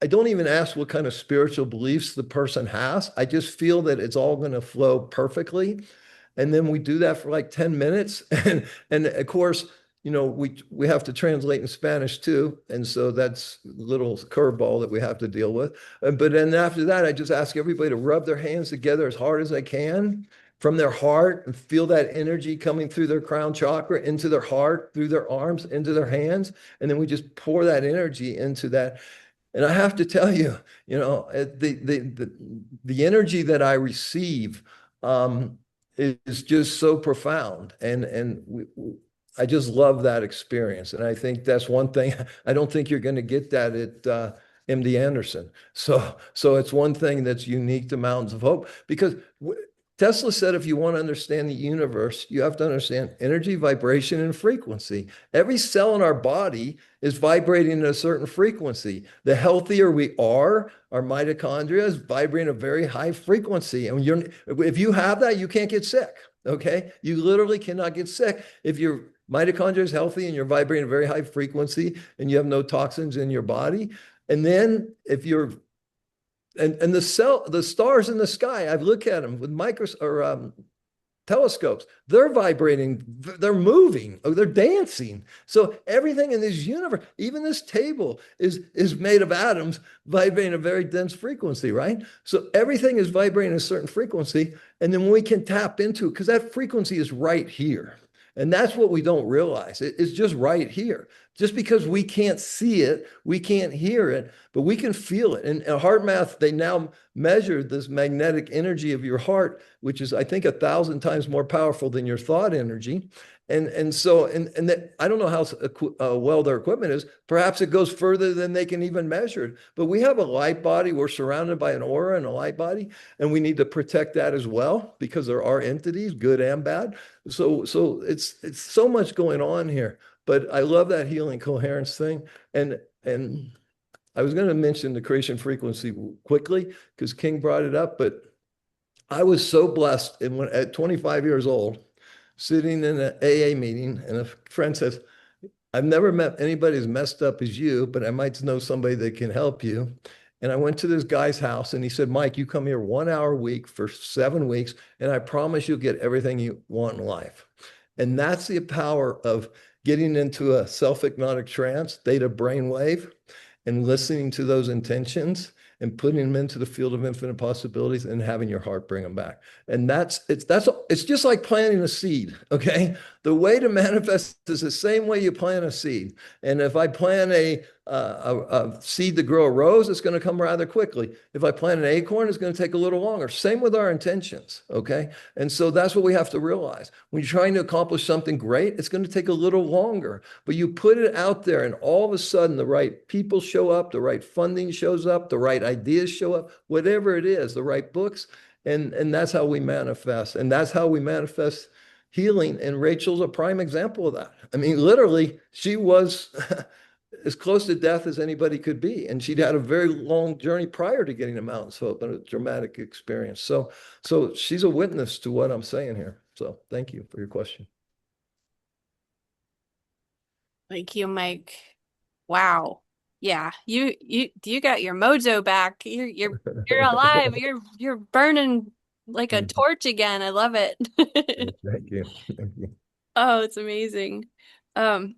don't even ask what kind of spiritual beliefs the person has. I just feel that it's all going to flow perfectly. And then we do that for like 10 minutes. And of course, we have to translate in Spanish too. And so that's a little curveball that we have to deal with. But then after that, I just ask everybody to rub their hands together as hard as they can from their heart and feel that energy coming through their crown chakra into their heart, through their arms, into their hands. And then we just pour that energy into that. And I have to tell you, the energy that I receive is just so profound, and I just love that experience. And I think that's one thing. I don't think you're going to get that at MD Anderson. So it's one thing that's unique to Mountains of Hope because Tesla said if you want to understand the universe, you have to understand energy, vibration, and frequency. Every cell in our body is vibrating at a certain frequency. The healthier we are, our mitochondria is vibrating a very high frequency. And if you have that, you can't get sick. Okay. You literally cannot get sick if your mitochondria is healthy and you're vibrating a very high frequency and you have no toxins in your body. And then if you're and the stars in the sky, I've looked at them with telescopes. They're vibrating, they're moving, they're dancing. So everything in this universe, even this table, is made of atoms vibrating a very dense frequency, right? So everything is vibrating a certain frequency, and then when we can tap into it, because that frequency is right here. And that's what we don't realize. It's just right here. Just because we can't see it, we can't hear it, but we can feel it. And in heart math, they now measure this magnetic energy of your heart, which is, I think, 1,000 times more powerful than your thought energy. And that, I don't know how well their equipment is. Perhaps it goes further than they can even measure it. But we have a light body. We're surrounded by an aura and a light body, and we need to protect that as well because there are entities, good and bad. So it's so much going on here. But I love that healing coherence thing. And I was going to mention the creation frequency quickly because King brought it up, but I was so blessed. And when at 25 years old, sitting in an AA meeting, and a friend says, I've never met anybody as messed up as you, but I might know somebody that can help you. And I went to this guy's house and he said, Mike, you come here 1 hour a week for 7 weeks, and I promise you'll get everything you want in life. And that's the power of getting into a self-hypnotic trance, theta brainwave, and listening to those intentions and putting them into the field of infinite possibilities and having your heart bring them back. And it's just like planting a seed. Okay. The way to manifest is the same way you plant a seed. And if I plant a seed to grow a rose, it's going to come rather quickly. If I plant an acorn, it's going to take a little longer. Same with our intentions. Okay. And so that's what we have to realize. When you're trying to accomplish something great, it's going to take a little longer, but you put it out there and all of a sudden the right people show up, the right funding shows up, the right ideas show up, whatever it is, the right books. And that's how we manifest. And that's how we manifest healing. And Rachel's a prime example of that. I mean, literally, she was as close to death as anybody could be. And she'd had a very long journey prior to getting to Mountains Hope and a dramatic experience. So she's a witness to what I'm saying here. So thank you for your question. Thank you, Mike. Wow. Yeah, you got your mojo back. You're alive. You're burning like a torch again. I love it. Thank you. Thank you. Oh, it's amazing. Um,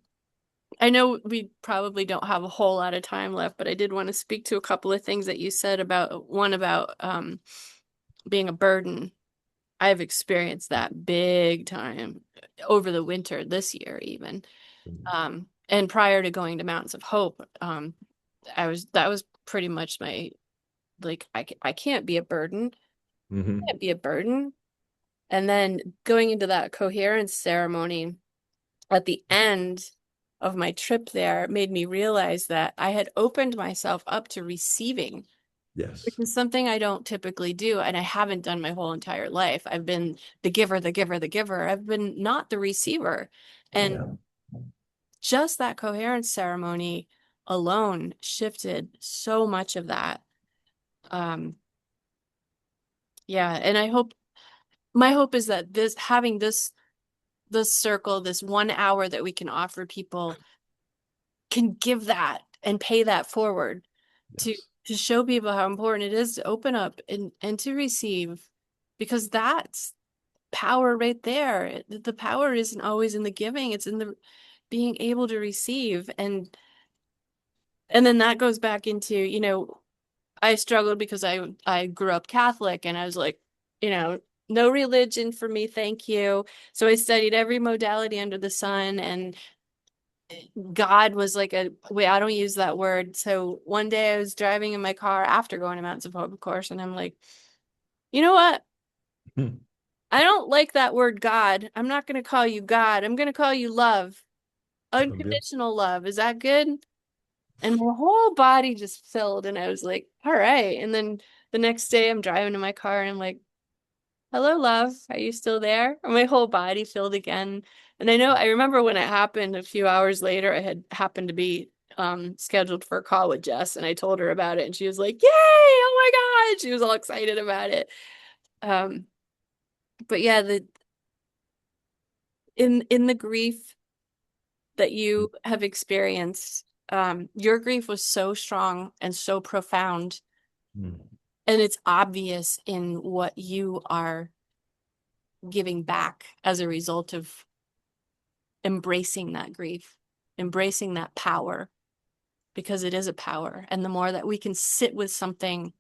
I know we probably don't have a whole lot of time left, but I did want to speak to a couple of things that you said about one about being a burden. I've experienced that big time over the winter this year even. And prior to going to Mountains of Hope, that was pretty much my like I can't be a burden. Mm-hmm. I can't be a burden. And then going into that coherence ceremony at the end of my trip there made me realize that I had opened myself up to receiving, Yes. which is something I don't typically do, and I haven't done my whole entire life. I've been the giver, the giver, the giver. I've been not the receiver. And just that coherence ceremony alone shifted so much of that. Yeah, and my hope is that having this circle, this 1 hour that we can offer people can give that and pay that forward to show people how important it is to open up and to receive, because that's power right there. The power isn't always in the giving, it's in the being able to receive. And then that goes back into, I struggled because I grew up Catholic and I was like, no religion for me, thank you. So I studied every modality under the sun, and God was like wait, I don't use that word. So one day I was driving in my car after going to Mountains of Hope, of course, and I'm like, you know what? I don't like that word God. I'm not going to call you God. I'm going to call you love. Unconditional love. Is that good? And my whole body just filled, and I was like, all right. And then the next day I'm driving in my car and I'm like, hello, love. Are you still there? And my whole body filled again. And I remember when it happened a few hours later, I had happened to be scheduled for a call with Jess, and I told her about it, and she was like, yay, oh my God. She was all excited about it. Um, but yeah, the in the grief that you have experienced, your grief was so strong and so profound, Mm. and it's obvious in what you are giving back as a result of embracing that grief, embracing that power, because it is a power. And the more that we can sit with something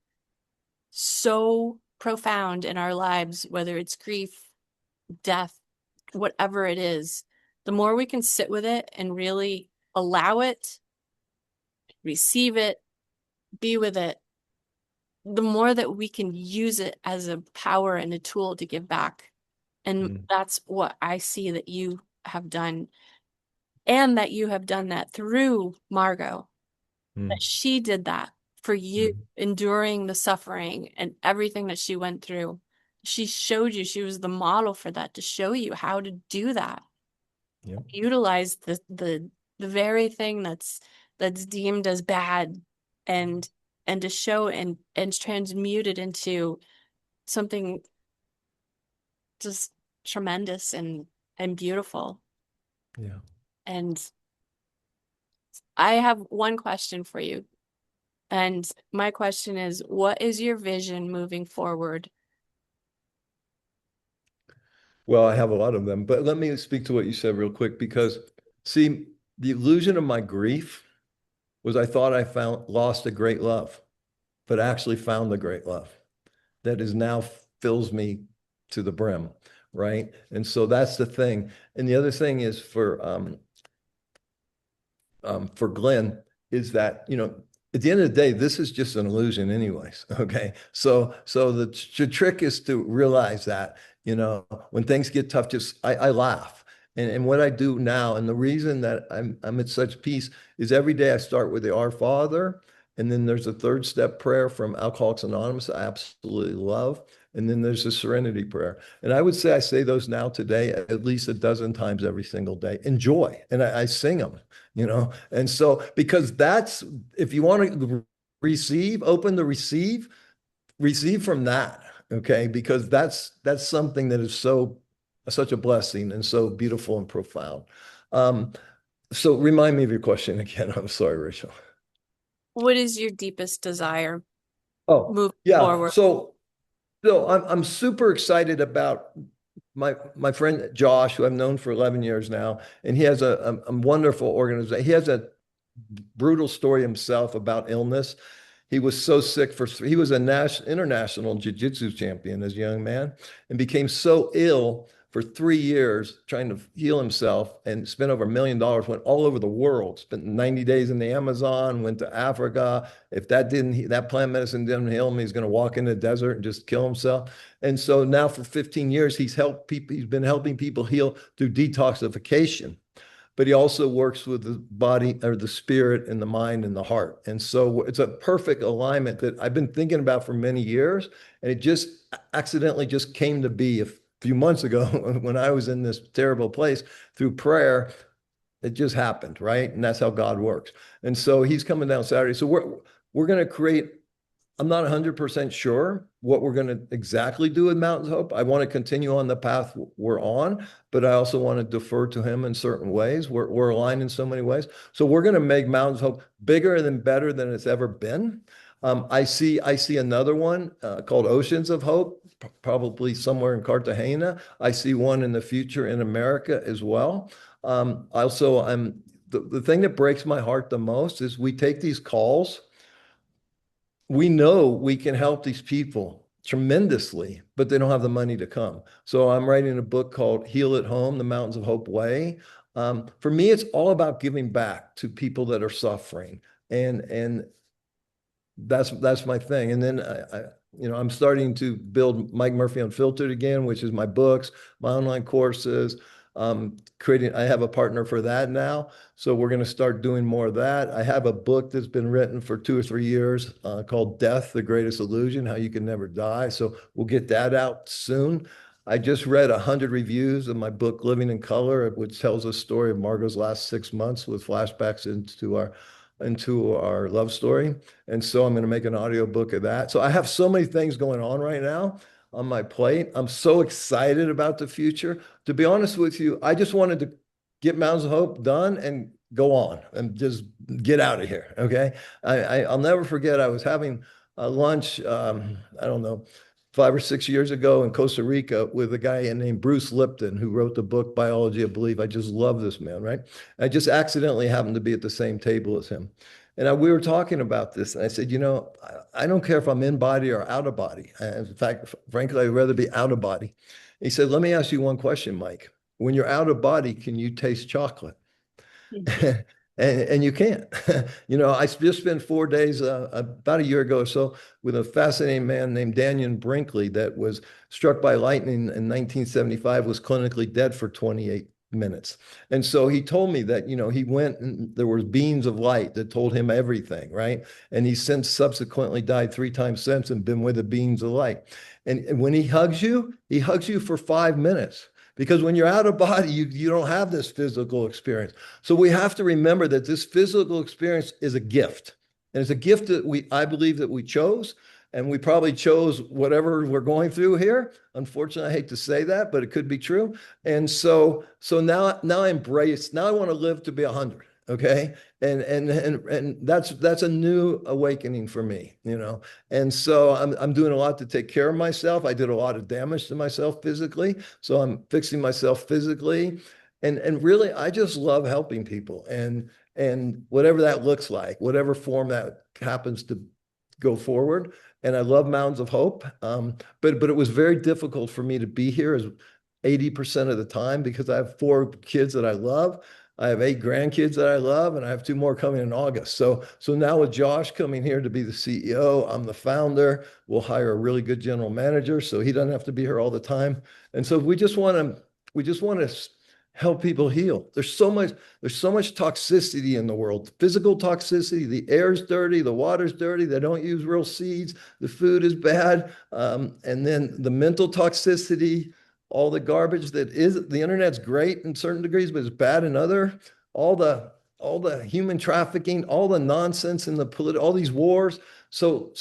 so profound in our lives, whether it's grief, death, whatever it is, the more we can sit with it and really allow it, receive it, be with it, the more that we can use it as a power and a tool to give back. And Mm. that's what I see that you have done, and that you have done that through Margot, Mm. that she did that for you, Mm. enduring the suffering and everything that she went through. She showed you, she was the model for that, to show you how to do that. Yeah. Utilize the very thing that's deemed as bad, and to show and transmute it into something just tremendous and beautiful. Yeah. And I have one question for you. And my question is, what is your vision moving forward? Well, I have a lot of them, but let me speak to what you said real quick because see, the illusion of my grief was I thought I found lost a great love, but actually found a great love that is now fills me to the brim, right? And so that's the thing. And the other thing is for Glenn is that, at the end of the day, this is just an illusion anyways. Okay. So the trick is to realize that, when things get tough, just I laugh. And what I do now, and the reason that I'm at such peace is every day I start with the Our Father, and then there's a third step prayer from Alcoholics Anonymous I absolutely love. And then there's a serenity prayer. And I would say I say those now today at least a dozen times every single day. Enjoy. And I sing them, and so because that's if you want to receive, open the receive from that. Okay. Because that's something that is such a blessing and so beautiful and profound. So remind me of your question again. I'm sorry, Rachel. What is your deepest desire Oh, moving yeah. forward? So I'm super excited about my friend Josh, who I've known for 11 years now, and he has a wonderful organization. He has a brutal story himself about illness. He was so sick he was a international jiu-jitsu champion as a young man and became so ill for 3 years trying to heal himself and spent over $1 million, went all over the world, spent 90 days in the Amazon, went to Africa. If that plant medicine didn't heal him, he's going to walk in the desert and just kill himself. And so now for 15 years, he's been helping people heal through detoxification, but he also works with the body or the spirit and the mind and the heart. And so it's a perfect alignment that I've been thinking about for many years. And it just accidentally just came to be a few months ago when I was in this terrible place through prayer. It just happened, right? And that's how God works. And so he's coming down Saturday. So we're going to create. I'm not 100% sure what we're going to exactly do with Mountains of Hope. I want to continue on the path we're on, but I also want to defer to him in certain ways. We're aligned in so many ways. So we're going to make Mountains of Hope bigger and better than it's ever been. I see another one called Oceans of Hope, probably somewhere in Cartagena. I see one in the future in America as well. Also, the thing that breaks my heart the most is we take these calls. We know we can help these people tremendously, but they don't have the money to come. So I'm writing a book called Heal at Home, The Mountains of Hope Way. For me, it's all about giving back to people that are suffering. And that's my thing. And then I'm starting to build Mike Murphy Unfiltered again, which is my books, my online courses. I have a partner for that now. So we're going to start doing more of that. I have a book that's been written for 2 or 3 years called Death, the Greatest Illusion, How You Can Never Die. So we'll get that out soon. I just read 100 reviews of my book, Living in Color, which tells a story of Margot's last 6 months with flashbacks into our love story. And so I'm going to make an audiobook of that. So I have so many things going on right now on my plate. I'm so excited about the future. To be honest with you, I just wanted to get Mountains of Hope done and go on and just get out of here. Okay. I'll never forget, I was having a lunch, I don't know, 5 or 6 years ago in Costa Rica with a guy named Bruce Lipton, who wrote the book Biology of Belief. I just love this man, right? I just accidentally happened to be at the same table as him. And we were talking about this, and I said, I don't care if I'm in body or out of body. In fact, frankly, I'd rather be out of body. He said, let me ask you one question, Mike. When you're out of body, can you taste chocolate? And you can't. I just spent 4 days about a year ago or so with a fascinating man named Daniel Brinkley that was struck by lightning in 1975, was clinically dead for 28 minutes. And so he told me that, he went and there was beams of light that told him everything, right? And he's since subsequently died 3 times since and been with the beams of light. And when he hugs you for 5 minutes. Because when you're out of body, you don't have this physical experience. So we have to remember that this physical experience is a gift. And it's a gift that I believe that we chose. And we probably chose whatever we're going through here. Unfortunately, I hate to say that, but it could be true. And so now I embrace, now I want to live to be 100. Okay. And that's a new awakening for me. And so I'm doing a lot to take care of myself. I did a lot of damage to myself physically. So I'm fixing myself physically. And really, I just love helping people. And whatever that looks like, whatever form that happens to go forward. And I love Mounds of Hope. But it was very difficult for me to be here as 80% of the time because I have 4 kids that I love. I have 8 grandkids that I love, and I have 2 more coming in August. So now with Josh coming here to be the CEO, I'm the founder. We'll hire a really good general manager, so he doesn't have to be here all the time. And so we just want to help people heal. There's so much toxicity in the world. Physical toxicity, the air's dirty, the water's dirty, they don't use real seeds, the food is bad. And then the mental toxicity, all the garbage that is, the internet's great in certain degrees, but it's bad in other, all the human trafficking, all the nonsense in all these wars. So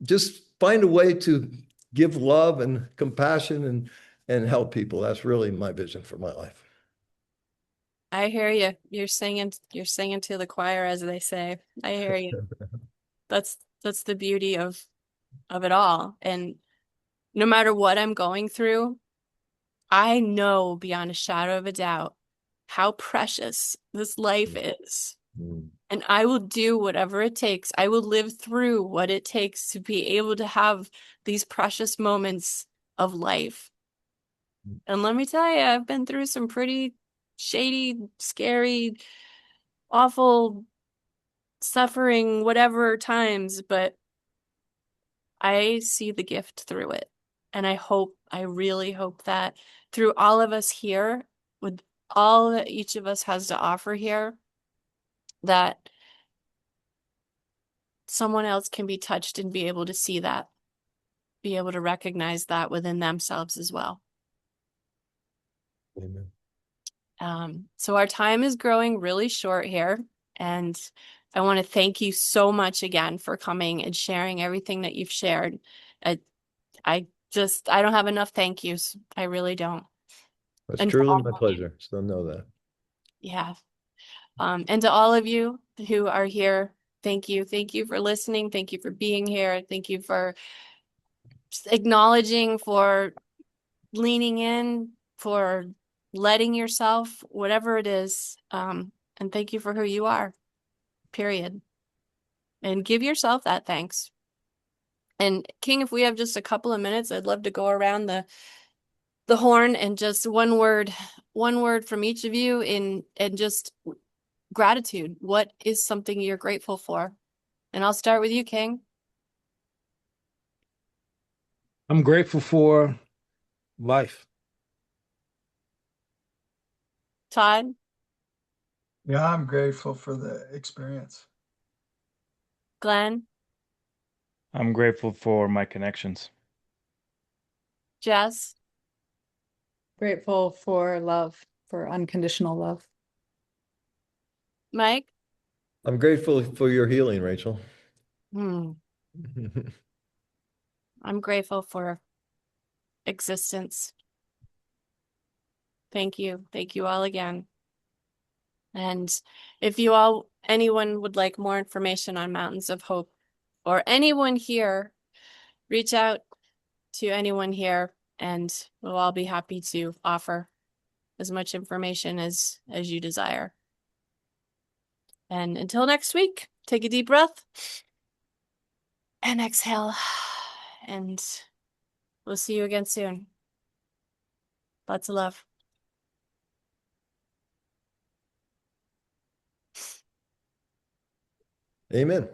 just find a way to give love and compassion and help people. That's really my vision for my life. I hear you. You're singing to the choir, as they say. I hear you. That's the beauty of it all. And no matter what I'm going through, I know beyond a shadow of a doubt how precious this life is. Mm. And I will do whatever it takes. I will live through what it takes to be able to have these precious moments of life. And let me tell you, I've been through some pretty shady, scary, awful, suffering, whatever times, but I see the gift through it. And I really hope that through all of us here, with all that each of us has to offer here, that someone else can be touched and be able to see that, be able to recognize that within themselves as well. Amen. So our time is growing really short here, and I want to thank you so much again for coming and sharing everything that you've shared. I don't have enough thank yous. I really don't. That's And to truly all my of you, pleasure. So know that. yeah. And to all of you who are here, thank you. Thank you for listening. Thank you for being here. Thank you for acknowledging, for leaning in, for letting yourself, whatever it is. And thank you for who you are, period. And give yourself that thanks. And King, if we have just a couple of minutes, I'd love to go around the horn and just one word from each of you and just gratitude. What is something you're grateful for? And I'll start with you, King. I'm grateful for life. Todd, Yeah, I'm grateful for the experience. Glenn, I'm grateful for my connections. Jess, Grateful for love, for unconditional love. Mike. I'm grateful for your healing, Rachel. Hmm. I'm grateful for existence. Thank you. Thank you all again. And if anyone would like more information on Mountains of Hope or anyone here, reach out to anyone here and we'll all be happy to offer as much information as you desire. And until next week, take a deep breath and exhale. And we'll see you again soon. Lots of love. Amen.